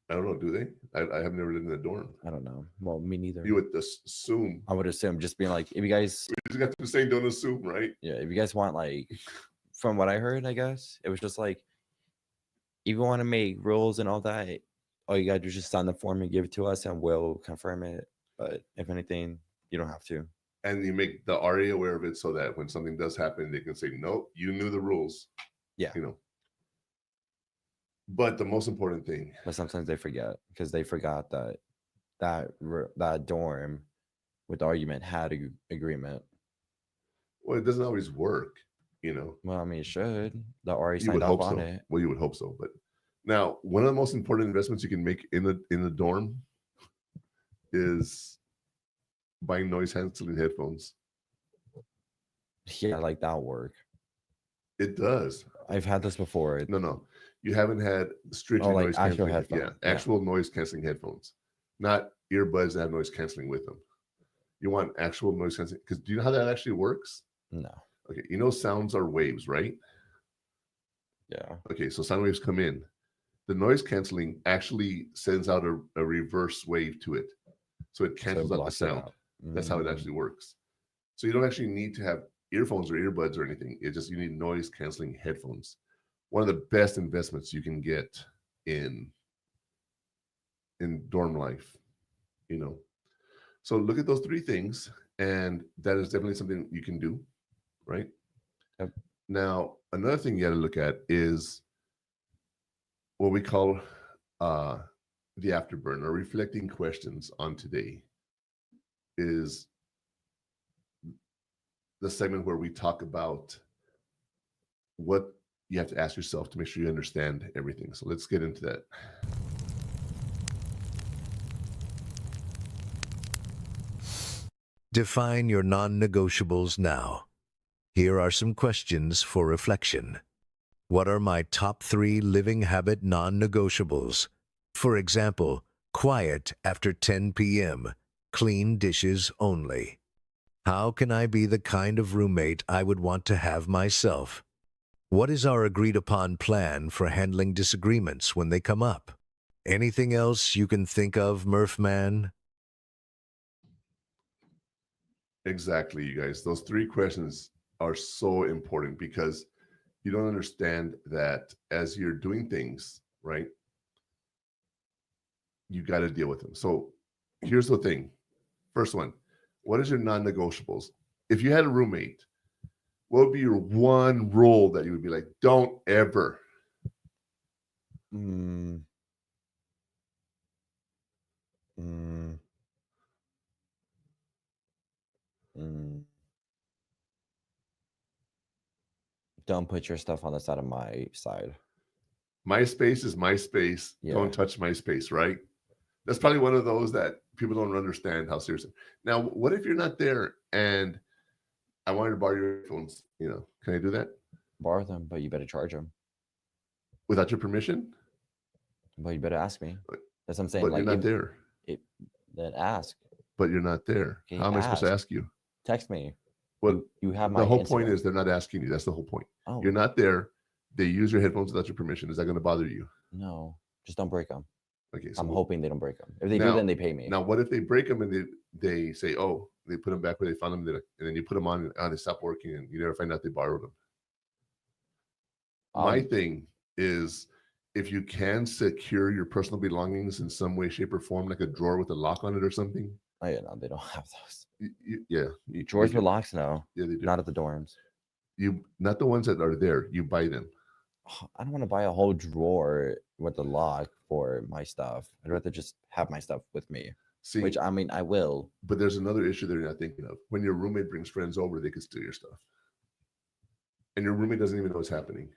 I don't know. Do they? I have never lived in a dorm. I don't know. Well, me neither. You would assume. I would assume, just being like, if you guys, we just got to say don't assume, right? Yeah, if you guys want, like, from what I heard, I guess it was just like, if you want to make rules and all that, all you gotta do is just sign the form and give it to us, and we'll confirm it. But if anything, you don't have to. And you make the RA aware of it so that when something does happen, they can say, "Nope, you knew the rules." Yeah. You know. But the most important thing, But sometimes they forget because they forgot that dorm with the argument had a agreement. well, it doesn't always work. You know, Well, I mean, it should. The RA you would signed off hope on so. it. Well, you would hope so. But now, one of the most important investments you can make in the dorm is buying noise canceling headphones. Yeah, like that'll work. It does. I've had this before. No, you haven't had strictly like noise actual canceling. headphones. Yeah. Actual noise canceling headphones, not earbuds that have noise canceling with them. You want actual noise canceling because do you know how that actually works? No. Okay, you know sounds are waves, right? Yeah. Okay, so sound waves come in. The noise canceling actually sends out a reverse wave to it, so it cancels out the blocks it sound. out. That's how it actually works. So you don't actually need to have earphones or earbuds or anything. It's just you need noise canceling headphones. One of the best investments you can get in dorm life, you know. So look at those three things, and that is definitely something you can do, right? Yep. Now, another thing you got to look at is what we call the afterburn or reflecting questions on today. Is the segment where we talk about what you have to ask yourself to make sure you understand everything. So let's get into that. Define your non-negotiables now. Here are some questions for reflection. What are my top 3 living habit non-negotiables? For example, quiet after 10 p.m., clean dishes only. How can I be the kind of roommate I would want to have myself? What is our agreed-upon plan for handling disagreements when they come up? Anything else you can think of, Murph Man? Exactly, you guys. Those 3 questions are so important because you don't understand that as you're doing things, right? You got to deal with them. So here's the thing. First one, what is your non-negotiables? If you had a roommate, what would be your one rule that you would be like, don't ever? Mm. Don't put your stuff on the side of my side. My space is my space. Yeah. Don't touch my space, right? That's probably one of those that people don't understand how serious. Now, what if you're not there and I wanted to borrow your headphones? You know, can I do that Borrow them, but you better charge them. without your permission? But you better ask me. That's what I'm saying. But Like, you're not there. Then ask. But you're not there. Okay, How am I supposed to ask you? Text me. Well, You have my the whole point Instagram. is they're not asking you. That's the whole point. Oh, You're not there. They use your headphones without your permission. Is that going to bother you? no. Just don't break them. Okay. So I'm hoping they don't break them. If they now- do, then they pay me. Now, what if they break them and they say, oh, they put them back where they found them, and then you put them on and they stop working, and you never find out they borrowed them? My thing is, if you can secure your personal belongings in some way, shape, or form, like a drawer with a lock on it or something. Oh yeah, no, they don't have those. you Drawers with locks, no. Yeah, they do. Not at the dorms. You not the ones that are there. You buy them. I don't want to buy a whole drawer with a lock for my stuff. I'd rather just have my stuff with me. See, Which, I mean, I will. but there's another issue that you're not thinking of. When your roommate brings friends over, they could steal your stuff, and your roommate doesn't even know what's happening.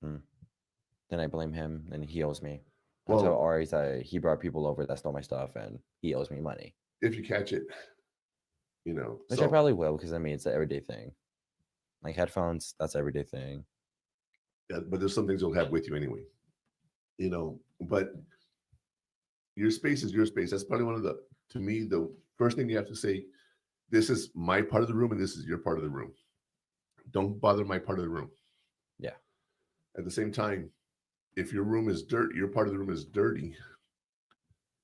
Then I blame him, and he owes me. Well- Until Ari said he brought people over that stole my stuff, and he owes me money. If you catch it, you know. Which so- I probably will, because I mean, it's an everyday thing. Like headphones, that's an everyday thing. Yeah, but there's some things you'll have with you anyway. You know, but your space is your space. That's probably one of the, to me, the first thing you have to say, this is my part of the room and this is your part of the room. Don't bother my part of the room. Yeah. At the same time, if your room is dirty, your part of the room is dirty.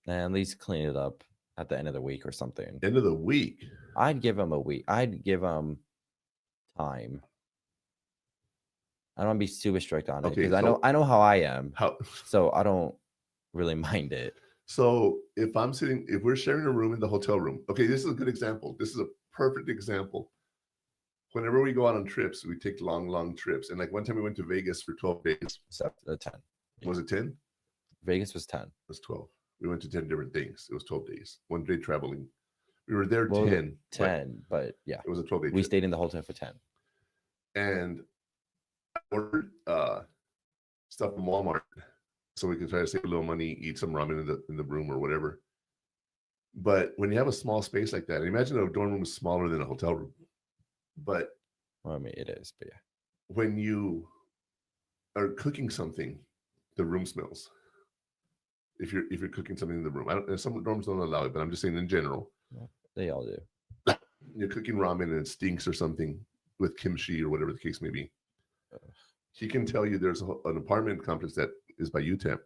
And at least clean it up at the end of the week or something. End of the week. I'd give him a week. I'd give him time. I don't want to be super strict on it Okay, because so I know how I am, how? so I don't really mind it. So if we're sharing a room in the hotel room, okay, this is a good example. This is a perfect example. Whenever we go out on trips, we take long trips. And like one time we went to Vegas for 12 days. Except the 10. Was it 10? Vegas was 10. It was 12. We went to 10 different things. It was 12 days. 1 day traveling. We were there Well, 10. 10, but yeah, It was a 12-day we trip. stayed in the hotel for 10. And I ordered stuff from Walmart so we could try to save a little money, eat some ramen in the room or whatever. But when you have a small space like that, imagine a dorm room is smaller than a hotel room. But Well, I mean, it is, but yeah. when you are cooking something, the room smells. If you're cooking something in the room, some dorms don't allow it, but I'm just saying in general. They all do. You're cooking ramen and it stinks or something with kimchi or whatever the case may be. He can tell you there's an apartment complex that is by UTEP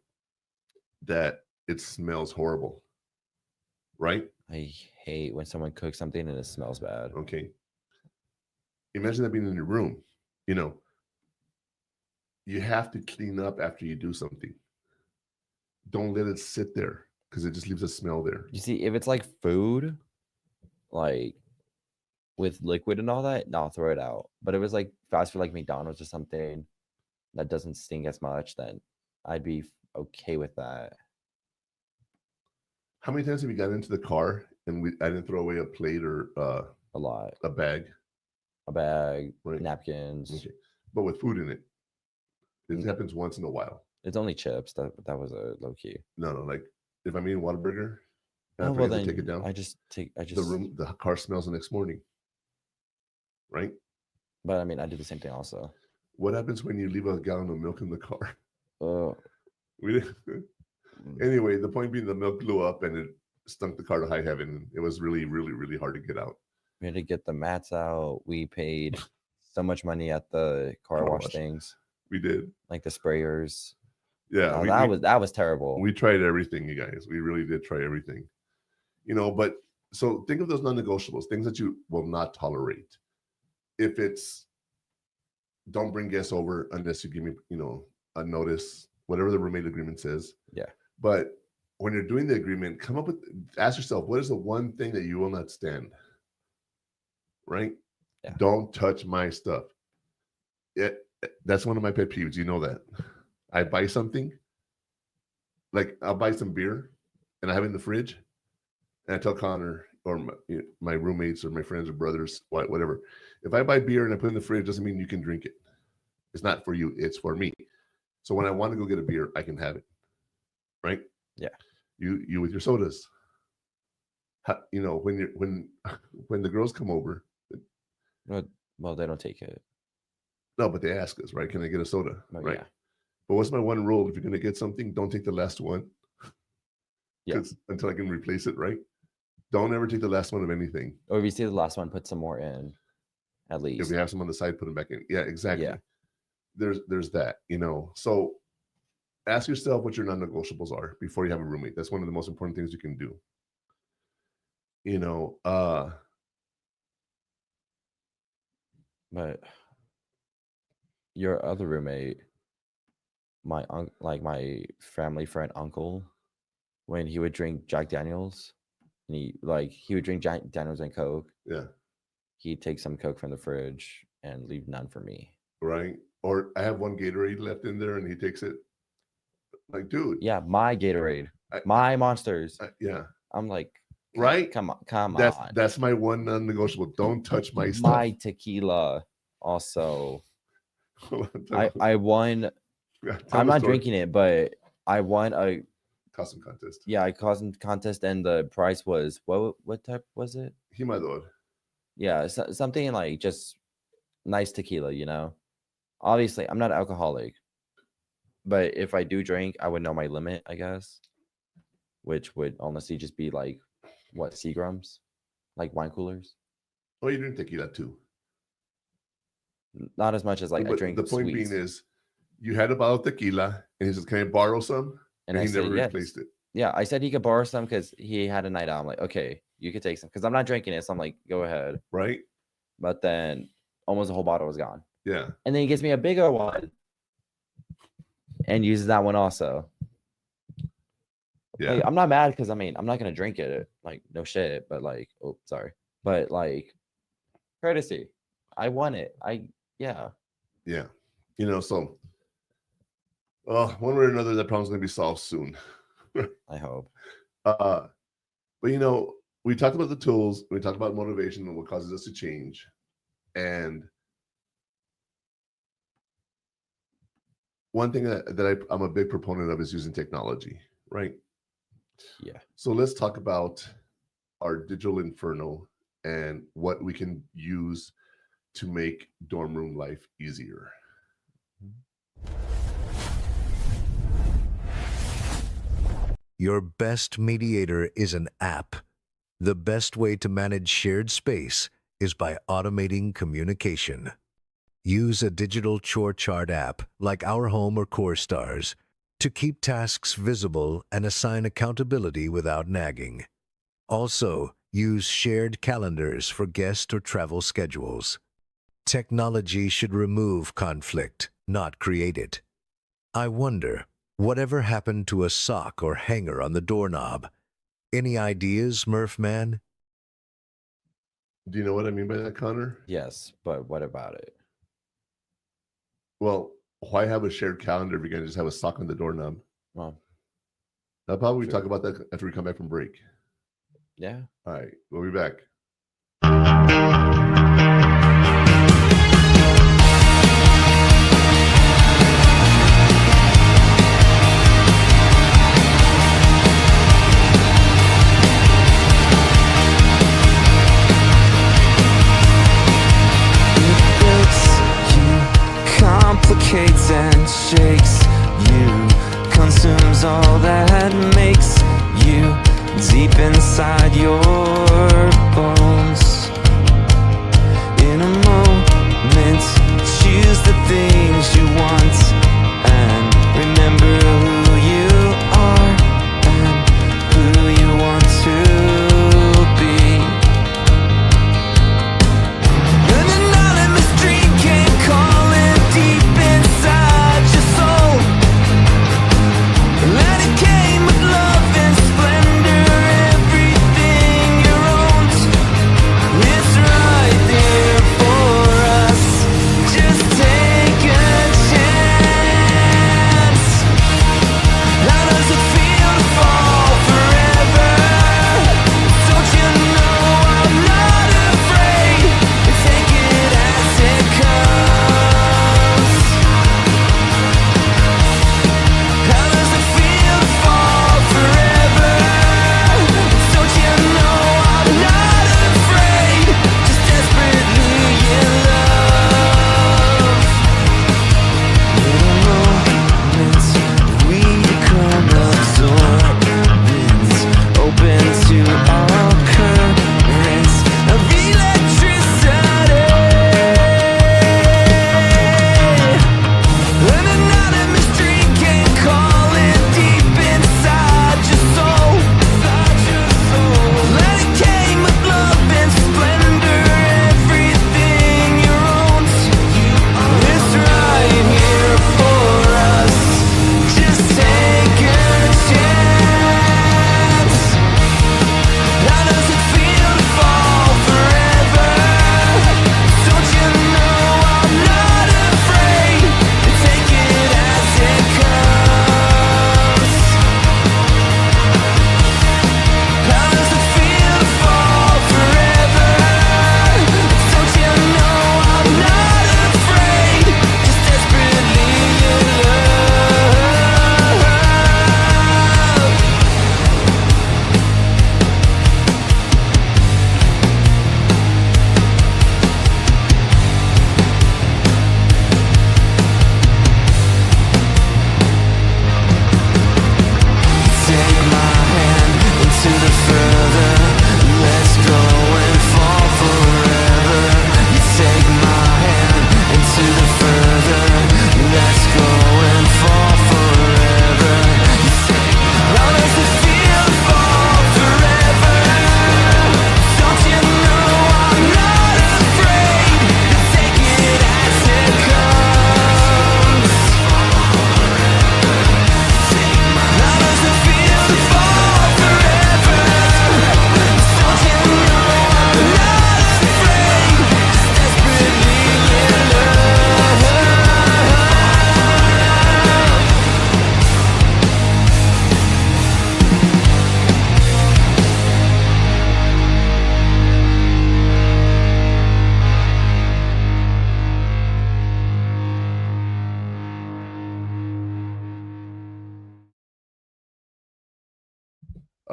that it smells horrible, right? I hate when someone cooks something and it smells bad. Okay. Imagine that being in your room. You know, you have to clean up after you do something. Don't let it sit there because it just leaves a smell there. You see, if it's like food, like with liquid and all that, no, I'll throw it out. But if it's like fast food, like McDonald's or something that doesn't stink as much, then I'd be okay with that. How many times have you got into the car and I didn't throw away a plate or A lot. a bag? A bag, Right. napkins. Okay. But with food in it. It happens once in a while. It's only chips. That was a low key. No, like if I'm eating Whataburger, and Oh, I well, forget to then take it down. I just the car smells the next morning. Right? But I mean, I do the same thing also. What happens when you leave a gallon of milk in the car? Mm. Anyway, the point being the milk blew up and it stunk the car to high heaven. It was really, really, really hard to get out. We had to get the mats out. We paid so much money at the car wash things. We did. Like the sprayers. Yeah. That was terrible. We tried everything, you guys. We really did try everything. You know, but so think of those non-negotiables, things that you will not tolerate. If it's don't bring guests over unless you give me, a notice, whatever the roommate agreement says. Yeah. But when you're doing the agreement, ask yourself, what is the one thing that you will not stand? Right? Yeah. Don't touch my stuff. That's one of my pet peeves. You know that. I buy something, like I'll buy some beer and I have it in the fridge and I tell Connor or my roommates or my friends or brothers, whatever, if I buy beer and I put it in the fridge, doesn't mean you can drink it. It's not for you. It's for me. So when I want to go get a beer, I can have it. Right? Yeah. You with your sodas. When the girls come over. Well, they don't take it. No, but they ask us, right? Can I get a soda? Well, right. Yeah. But what's my one rule? If you're going to get something, don't take the last one. Yeah. Until I can replace it, right? Don't ever take the last one of anything. Or if you see the last one, put some more in, at least. If you have some on the side, put them back in. Yeah, exactly. Yeah. There's that, So ask yourself what your non-negotiables are before you have a roommate. That's one of the most important things you can do. But your other roommate, my my family friend uncle, when he would drink Jack Daniels, and he would drink Jack Daniels and Coke. Yeah. He'd take some Coke from the fridge and leave none for me. Right. Or I have one Gatorade left in there and he takes it. Like, dude. Yeah, my Gatorade, my Monsters. Yeah. I'm like, right? Come on. That's my one non-negotiable. Don't touch my stuff. My tequila also. I won. I'm not drinking it, but I won a costume contest. Yeah, a costume contest, and the prize was what type was it? Jimador. Yeah, something like just nice tequila, Obviously, I'm not an alcoholic, but if I do drink, I would know my limit, I guess, which would honestly just be like, what, Seagrams? Like wine coolers? Oh, you drink tequila too? Not as much as I drink the point sweets. being is, you had a bottle of tequila, and he says, can I borrow some? And he never replaced it. Yeah, I said he could borrow some because he had a night out. I'm like, okay, you could take some because I'm not drinking it. So I'm like, go ahead. Right. But then almost the whole bottle was gone. Yeah. And then he gets me a bigger one and uses that one also. Yeah. Like, I'm not mad because I mean I'm not gonna drink it, like no shit, but like, oh sorry, but like courtesy. I want it. Yeah. Yeah. You know, so one way or another, that problem's gonna be solved soon. I hope. But you know, we talked about the tools, we talked about motivation and what causes us to change. And one thing that I'm a big proponent of is using technology, right? Yeah. So let's talk about our digital inferno and what we can use to make dorm room life easier. Your best mediator is an app. The best way to manage shared space is by automating communication. Use a digital chore chart app like Our Home or CoreStars to keep tasks visible and assign accountability without nagging. Also, use shared calendars for guest or travel schedules. Technology should remove conflict, not create it. I wonder, whatever happened to a sock or hanger on the doorknob? Any ideas, Murph Man? Do you know what I mean by that, Connor? Yes, but what about it? Well, why have a shared calendar if you're going to just have a sock on the doorknob? Well, I'll probably Sure. talk about that after we come back from break. yeah. All right, we'll be back. Complicates and shakes you, consumes all that makes you deep inside your bones. In a moment, choose the things you want and remember who you are and who you want to be. An anonymous dream came calling deep inside your soul, and it came with love and splendor, everything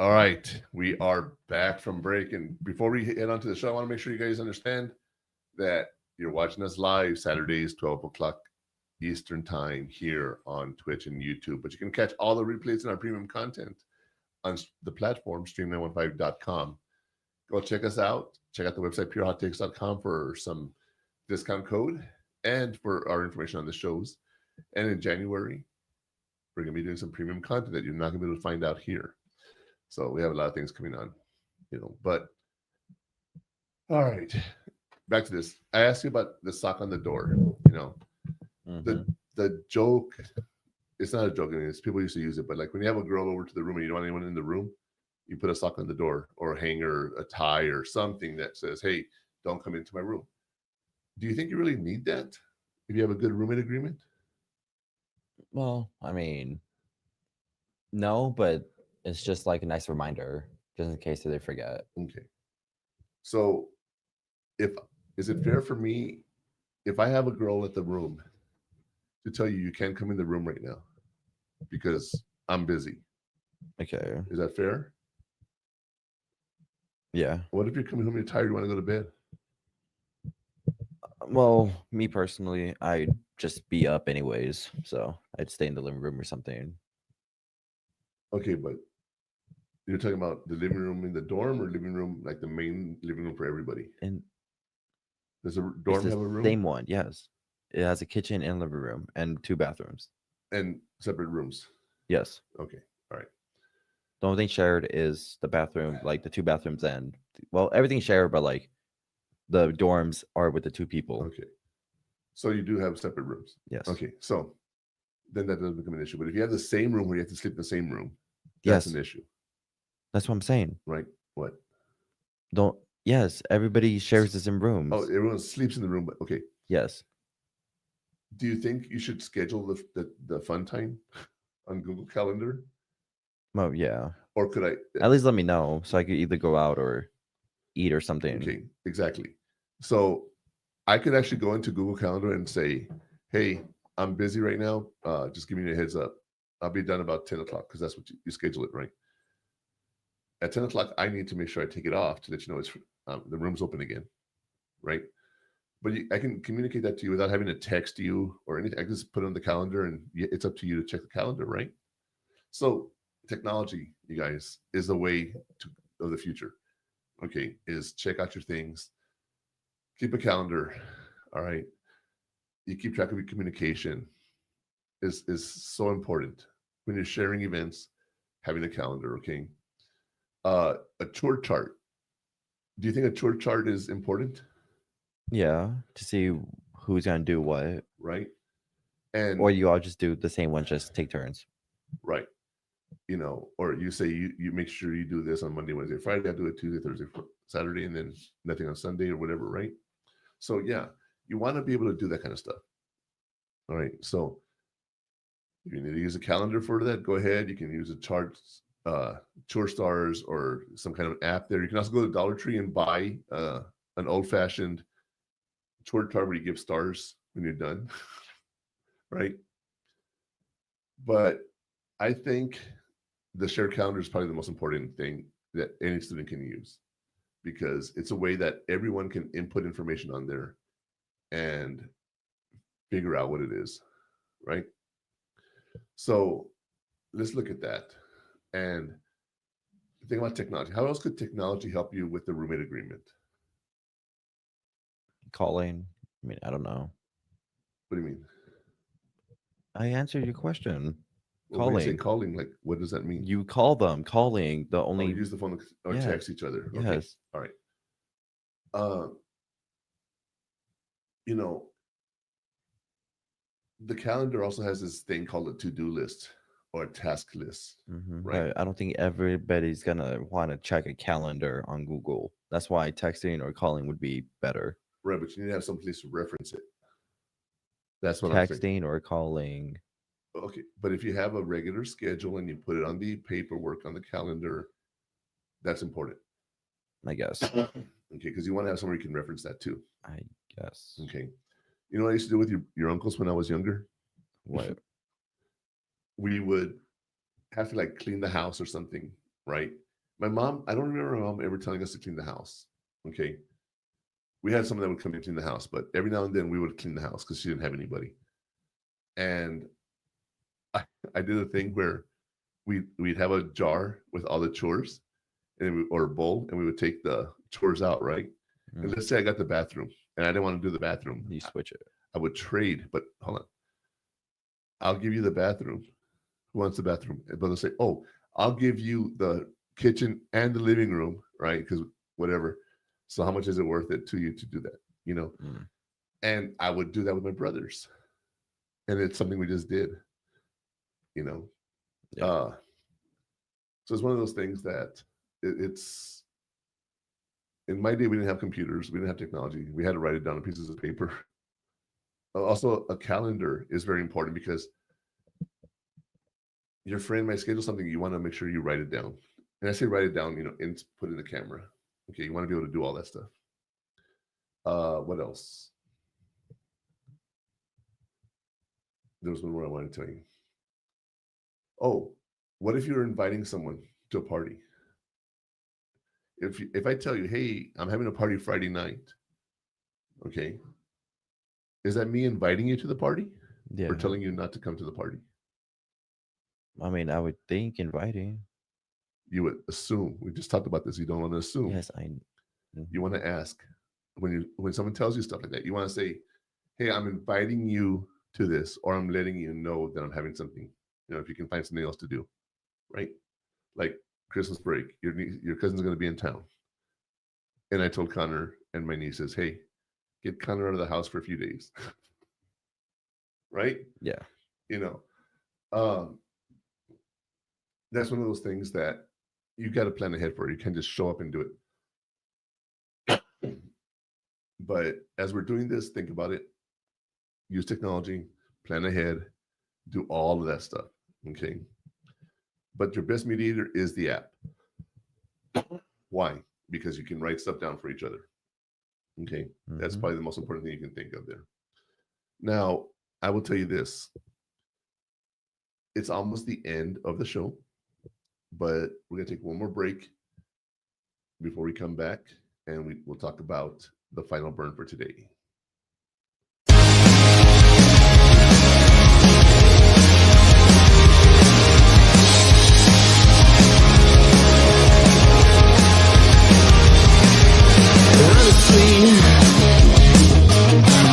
All right, we are back from break, and before we head on to the show, I want to make sure you guys understand that you're watching us live Saturdays, 12 o'clock Eastern time here on Twitch and YouTube. But you can catch all the replays in our premium content on the platform stream915.com. Go check us out. Check out the website purehottakes.com for some discount code and for our information on the shows. And in January, we're going to be doing some premium content that you're not going to be able to find out here. So we have a lot of things coming on, but all right, back to this. I asked you about the sock on the door, the joke, it's not a joke. I mean, it's people used to use it, but like when you have a girl over to the room and you don't want anyone in the room, you put a sock on the door or a hanger, a tie or something that says, hey, don't come into my room. Do you think you really need that if you have a good roommate agreement? Well, I mean, no, but it's just like a nice reminder, just in case they forget. Okay. So is it fair for me if I have a girl at the room to tell you can't come in the room right now because I'm busy? Okay. Is that fair? Yeah. What if you're coming home, you're tired, you want to go to bed? Well, me personally, I'd just be up anyways, so I'd stay in the living room or something. Okay, but you're talking about the living room in the dorm or living room, like the main living room for everybody? And does a dorm have a room? Same one, yes. It has a kitchen and living room and 2 bathrooms. And separate rooms? Yes. Okay, all right. The only thing shared is the bathroom, like the 2 bathrooms and, well, everything's shared, but like the dorms are with the 2 people. Okay. So you do have separate rooms? Yes. Okay, so then that doesn't become an issue. But if you have the same room where you have to sleep in the same room, that's an issue. That's what I'm saying. Right? What? Yes, everybody shares the same rooms. Oh, everyone sleeps in the room, but okay. Yes. Do you think you should schedule the fun time on Google Calendar? Oh, yeah. Or could I at least let me know so I could either go out or eat or something? Okay, exactly. So I could actually go into Google Calendar and say, hey, I'm busy right now. Just give me a heads up. I'll be done about 10 o'clock because that's what you schedule it, right? At 10 o'clock, I need to make sure I take it off to let you know it's the room's open again, right? But I can communicate that to you without having to text you or anything. I can just put it on the calendar and it's up to you to check the calendar, right? So technology, you guys, is the way of the future. Okay, is check out your things. Keep a calendar, all right? You keep track of your communication is so important. When you're sharing events, having a calendar, okay? A tour chart. Do you think a tour chart is important? Yeah, to see who's gonna do what. Right. And or you all just do the same one, just take turns. Right. Or you say you make sure you do this on Monday, Wednesday, Friday. I do it Tuesday, Thursday, Saturday, and then nothing on Sunday or whatever, right? So yeah, you want to be able to do that kind of stuff. All right. So if you need to use a calendar for that, go ahead. You can use a chart, Tour Stars, or some kind of app there. You can also go to Dollar Tree and buy an old-fashioned tour chart where you give stars when you're done, right? But I think the shared calendar is probably the most important thing that any student can use, because it's a way that everyone can input information on there and figure out what it is, right? So let's look at that and think about technology. How else could technology help you with the roommate agreement? Calling. I mean, I don't know. What do you mean? I answered your question. Well, when you say calling, like, what does that mean? You call them. Calling. The only use the phone or text each other. Okay. Yes. All right. The calendar also has this thing called a to-do list or a task list, right? I don't think everybody's gonna want to check a calendar on Google. That's why texting or calling would be better. Right, but you need to have some place to reference it. That's what texting or calling. Okay, but if you have a regular schedule and you put it on the paperwork on the calendar, that's important, I guess. Okay, because you want to have somewhere you can reference that too. I guess. Okay. You know what I used to do with your uncles when I was younger? What? We would have to like clean the house or something, right? My mom, I don't remember my mom ever telling us to clean the house. Okay. We had someone that would come and clean the house, but every now and then we would clean the house because she didn't have anybody. And I did a thing where we'd have a jar with all the chores or a bowl, and we would take the chores out, right? And let's say I got the bathroom and I didn't want to do the bathroom. You switch it. I would trade, but hold on. I'll give you the bathroom. Who wants the bathroom? But they'll say, oh, I'll give you the kitchen and the living room, right? Because whatever. So how much is it worth it to you to do that? You know? And I would do that with my brothers. And it's something we just did, you know? Yeah. So it's one of those things that it's, in my day, we didn't have computers. We didn't have technology. We had to write it down on pieces of paper. Also, a calendar is very important because your friend might schedule something. You want to make sure you write it down. And I say write it down, you know, and put it in the camera. Okay, you want to be able to do all that stuff. What else? There was one more I wanted to tell you. Oh, what if you're inviting someone to a party? If I tell you, hey, I'm having a party Friday night, okay, is that me inviting you to the party? Yeah. Or telling you not to come to the party? I mean, I would think inviting. You would assume. We just talked about this. You don't want to assume. Yes, You want to ask. When someone tells you stuff like that, you want to say, hey, I'm inviting you to this, or I'm letting you know that I'm having something. You know, if you can find something else to do, right? Like Christmas break, your cousin's going to be in town. And I told Connor and my nieces, hey, get Connor out of the house for a few days. Right? Yeah. You know, that's one of those things that you got to plan ahead for. You can't just show up and do it. But as we're doing this, think about it. Use technology, plan ahead, do all of that stuff. Okay. But your best mediator is the app. Why? Because you can write stuff down for each other. Okay. That's probably the most important thing you can think of there. Now, I will tell you this. It's almost the end of the show, but we're going to take one more break before we come back, and we'll talk about the final burn for today.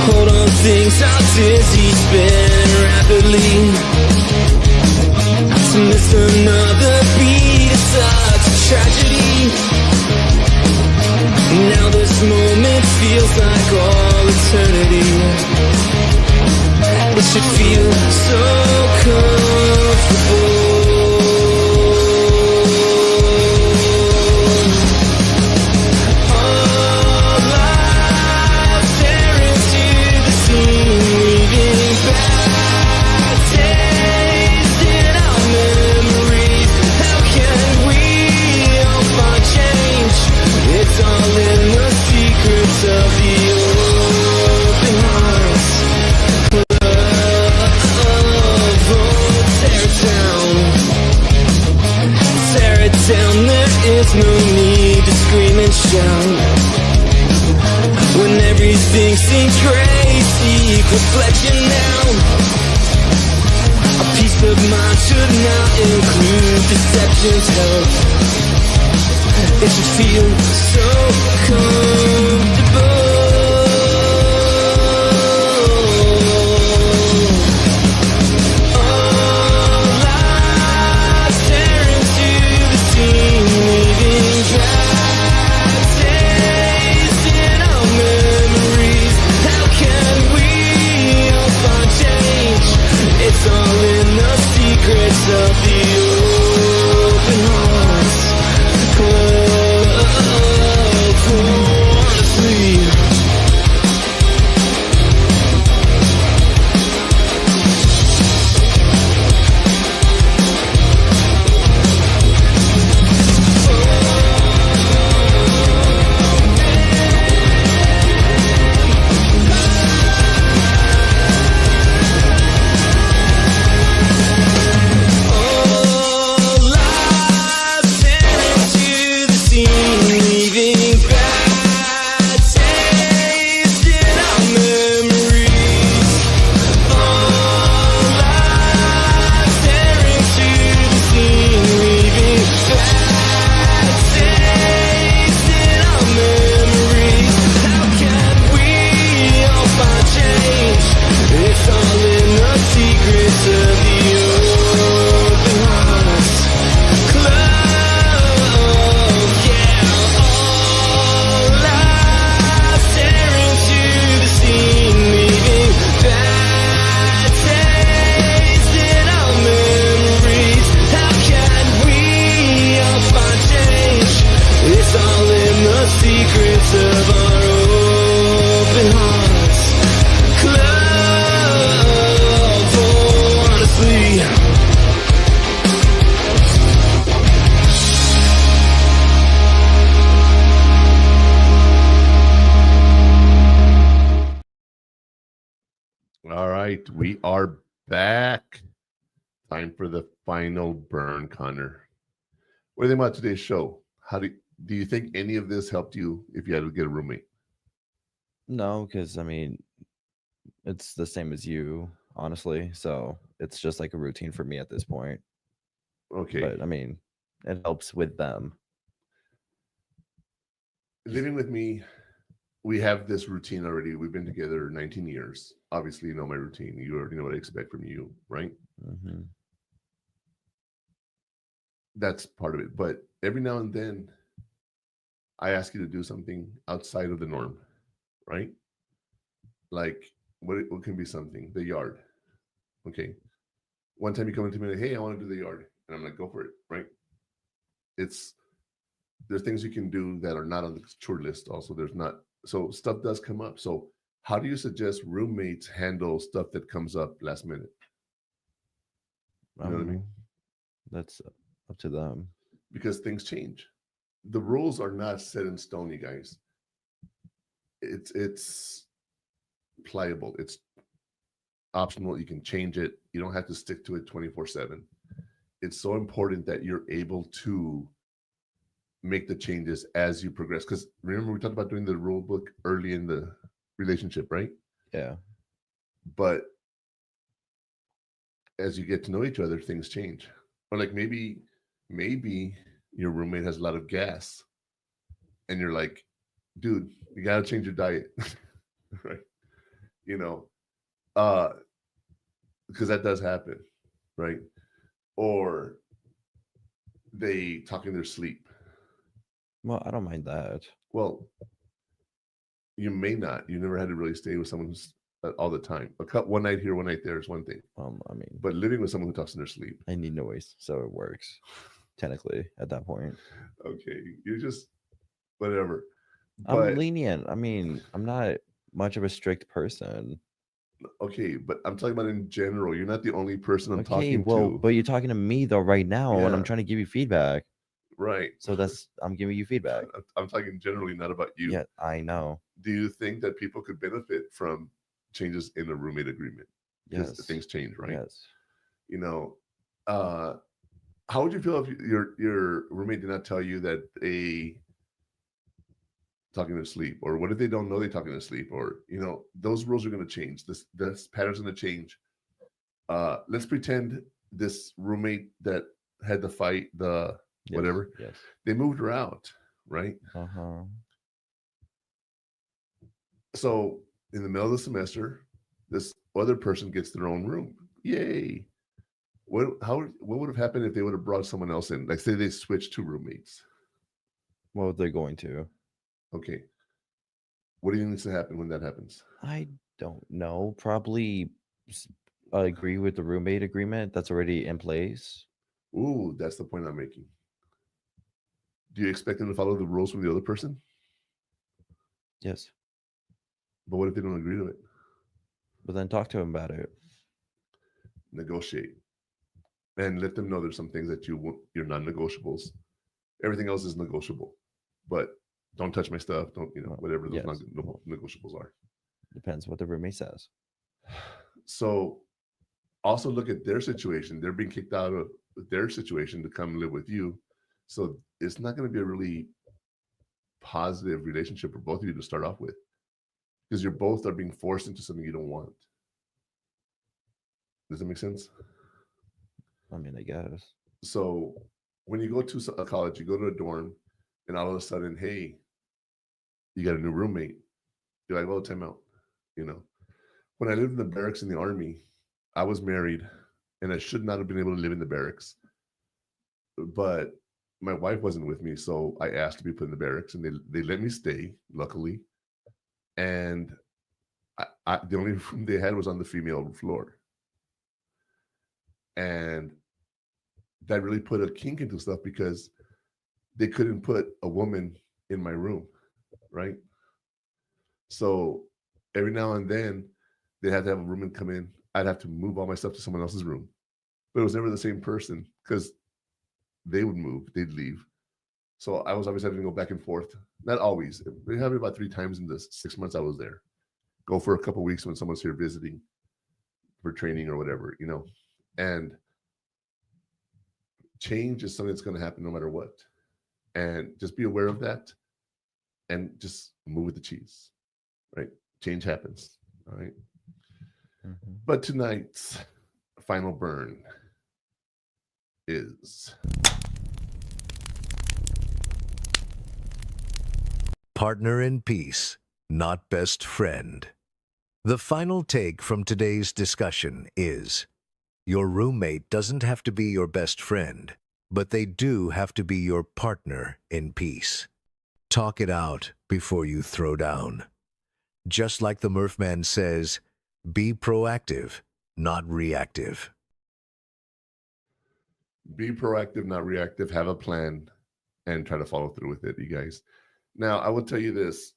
Hold on, things are dizzy, spin rapidly. To miss another beat is such a tragedy. Now this moment feels like all eternity. It should feel so comfortable. It's all in the secrets of the open hearts of old Tear it down, there is no need to scream and shout. When everything seems crazy, reflection now. A peace of mind should not include deception's help. It should feel so comfortable. All eyes stare into the scene, leaving dry taste in our memories. How can we all find change? It's all in the secrets of the open hearts. the secrets of our open hearts. Love, oh, honestly. All right, we are back. Time for the final burn, Connor. What do you think about today's show? How do you think any of this helped you if you had to get a roommate? No, because I mean, it's the same as you, honestly. So it's just like a routine for me at this point. Okay. But I mean, it helps with them. Living with me, we have this routine already. We've been together 19 years. Obviously, you know my routine. You already know what I expect from you, right? Mm-hmm. That's part of it. But every now and then, I ask you to do something outside of the norm, right? Like, what can be something? The yard. Okay. One time you come into me like, hey, I want to do the yard. And I'm like, go for it, right? There's things you can do that are not on the chore list. Also, so stuff does come up. So how do you suggest roommates handle stuff that comes up last minute? You know what I mean? That's up to them. Because things change. The rules are not set in stone, you guys. It's pliable. It's optional. You can change it. You don't have to stick to it 24/7. It's so important that you're able to make the changes as you progress. Because remember, we talked about doing the rule book early in the relationship, right? Yeah. But as you get to know each other, things change. Or like maybe your roommate has a lot of gas, and you're like, dude, you gotta change your diet, right? You know, because that does happen, right? Or they talk in their sleep. Well, I don't mind that. Well, you may not. You never had to really stay with someone who's all the time. One night here, one night there is one thing. I mean, But living with someone who talks in their sleep. I need noise, so it works. Technically, at that point. Okay, you're just whatever. I'm But lenient. I mean, I'm not much of a strict person. okay, but I'm talking about in general. You're not the only person I'm Okay, talking well, to. but you're talking to me though right now, and I'm Yeah. trying to give you feedback. Right. So I'm giving you feedback. I'm talking generally, not about you. Yeah, I know. Do you think that people could benefit from changes in a roommate agreement? Because Yes. things change, right? Yes. You know, how would you feel if your roommate did not tell you that they talking to sleep, or what if they don't know they talking to sleep, or those rules are going to change. This pattern's going to change. Let's pretend this roommate that had the fight, whatever, Yes. they moved her out, right? Uh-huh. So in the middle of the semester, this other person gets their own room. Yay! What would have happened if they would have brought someone else in? Like say they switched two roommates. Well, they're going to. Okay. What do you think needs to happen when that happens? I don't know. Probably agree with the roommate agreement that's already in place. Ooh, that's the point I'm making. Do you expect them to follow the rules from the other person? Yes. But what if they don't agree to it? But then talk to them about it. Negotiate. And let them know there's some things that you're non-negotiables. Everything else is negotiable. But don't touch my stuff. Don't, whatever those non-negotiables are. Depends what the roommate says. So also look at their situation. They're being kicked out of their situation to come live with you. So it's not going to be a really positive relationship for both of you to start off with, because you're both are being forced into something you don't want. Does that make sense? I mean, I guess. So when you go to a college, you go to a dorm, and all of a sudden, hey, you got a new roommate. You're like, well, time out. When I lived in the barracks in the Army, I was married, and I should not have been able to live in the barracks. But my wife wasn't with me, so I asked to be put in the barracks, and they let me stay, luckily. And the only room they had was on the female floor. And that really put a kink into stuff because they couldn't put a woman in my room. right? So every now and then they had to have a roommate come in. I'd have to move all my stuff to someone else's room, but it was never the same person because they would move, they'd leave. So I was always having to go back and forth. Not always. It happened about 3 times in the 6 months I was there. Go for a couple of weeks when someone's here visiting for training or whatever, and change is something that's going to happen no matter what. And just be aware of that and just move with the cheese, right? Change happens, all right? Mm-hmm. But tonight's final burn is Partner in peace, not best friend. The final take from today's discussion is, your roommate doesn't have to be your best friend, but they do have to be your partner in peace. Talk it out before you throw down. Just like the Murphman says, be proactive, not reactive. be proactive, not reactive, have a plan, and try to follow through with it, you guys. Now, I will tell you this.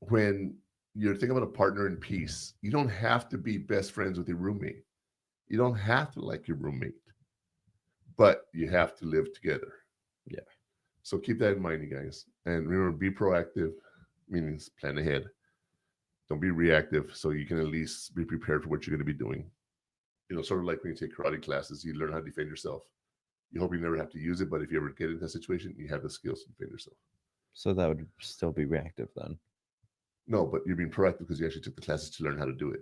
When you're thinking about a partner in peace, you don't have to be best friends with your roommate. You don't have to like your roommate, but you have to live together. Yeah. So keep that in mind, you guys. And remember, be proactive, meaning plan ahead. Don't be reactive, so you can at least be prepared for what you're going to be doing. Sort of like when you take karate classes, you learn how to defend yourself. You hope you never have to use it, but if you ever get into a situation, you have the skills to defend yourself. So that would still be reactive then. No, but you're being proactive because you actually took the classes to learn how to do it.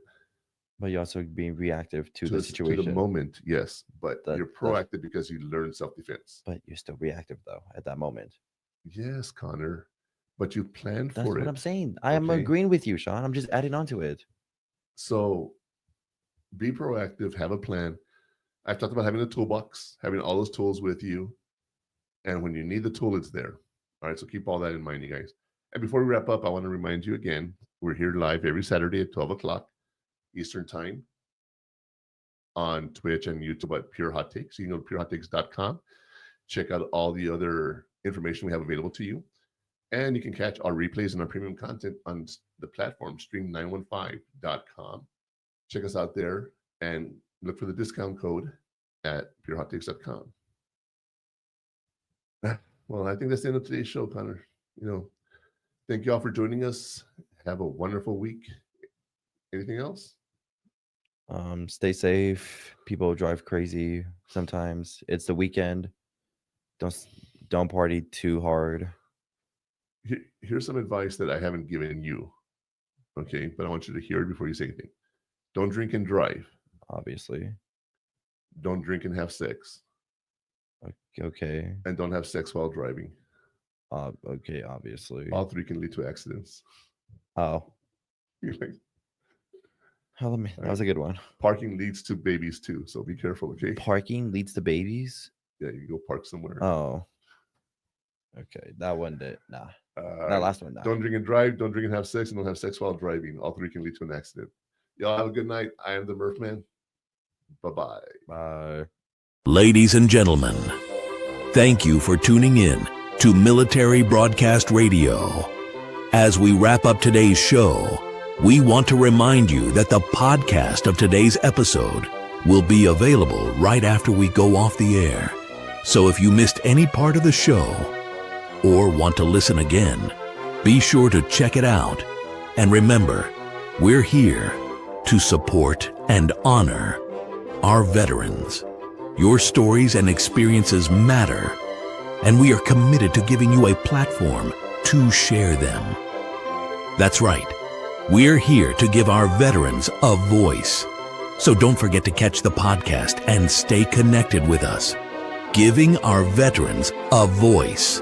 But you're also being reactive to the situation. To the moment, yes. But you're proactive because you learned self-defense. But you're still reactive, though, at that moment. Yes, Connor. But you planned for it. That's what I'm saying. I am agreeing with you, Sean. I'm just adding on to it. So be proactive, have a plan. I've talked about having a toolbox, having all those tools with you. And when you need the tool, it's there. All right, so keep all that in mind, you guys. And before we wrap up, I want to remind you again, we're here live every Saturday at 12 o'clock Eastern Time on Twitch and YouTube at Pure Hot Takes. You can go to purehottakes.com. Check out all the other information we have available to you. And you can catch our replays and our premium content on the platform, stream915.com. Check us out there and look for the discount code at purehottakes.com. Well, I think that's the end of today's show, Connor. Thank you all for joining us. Have a wonderful week. Anything else? Stay safe. People drive crazy sometimes. It's the weekend. Don't party too hard. Here's some advice that I haven't given you. Okay, but I want you to hear it before you say anything. Don't drink and drive. Obviously. Don't drink and have sex. Okay. And don't have sex while driving. Okay, obviously. All 3 can lead to accidents. Oh. That was a good one. Parking leads to babies too, so be careful, okay? Parking leads to babies? Yeah, you go park somewhere. Oh. Okay, that one did. Nah. That last one, nah. Don't drink and drive, don't drink and have sex, and don't have sex while driving. All 3 can lead to an accident. Y'all have a good night. I am the Murphman. Bye-bye. Bye. Ladies and gentlemen, thank you for tuning in to Military Broadcast Radio. As we wrap up today's show, we want to remind you that the podcast of today's episode will be available right after we go off the air. So if you missed any part of the show or want to listen again, be sure to check it out. And remember, we're here to support and honor our veterans. Your stories and experiences matter, and we are committed to giving you a platform to share them. That's right. We're here to give our veterans a voice. So don't forget to catch the podcast and stay connected with us. Giving our veterans a voice.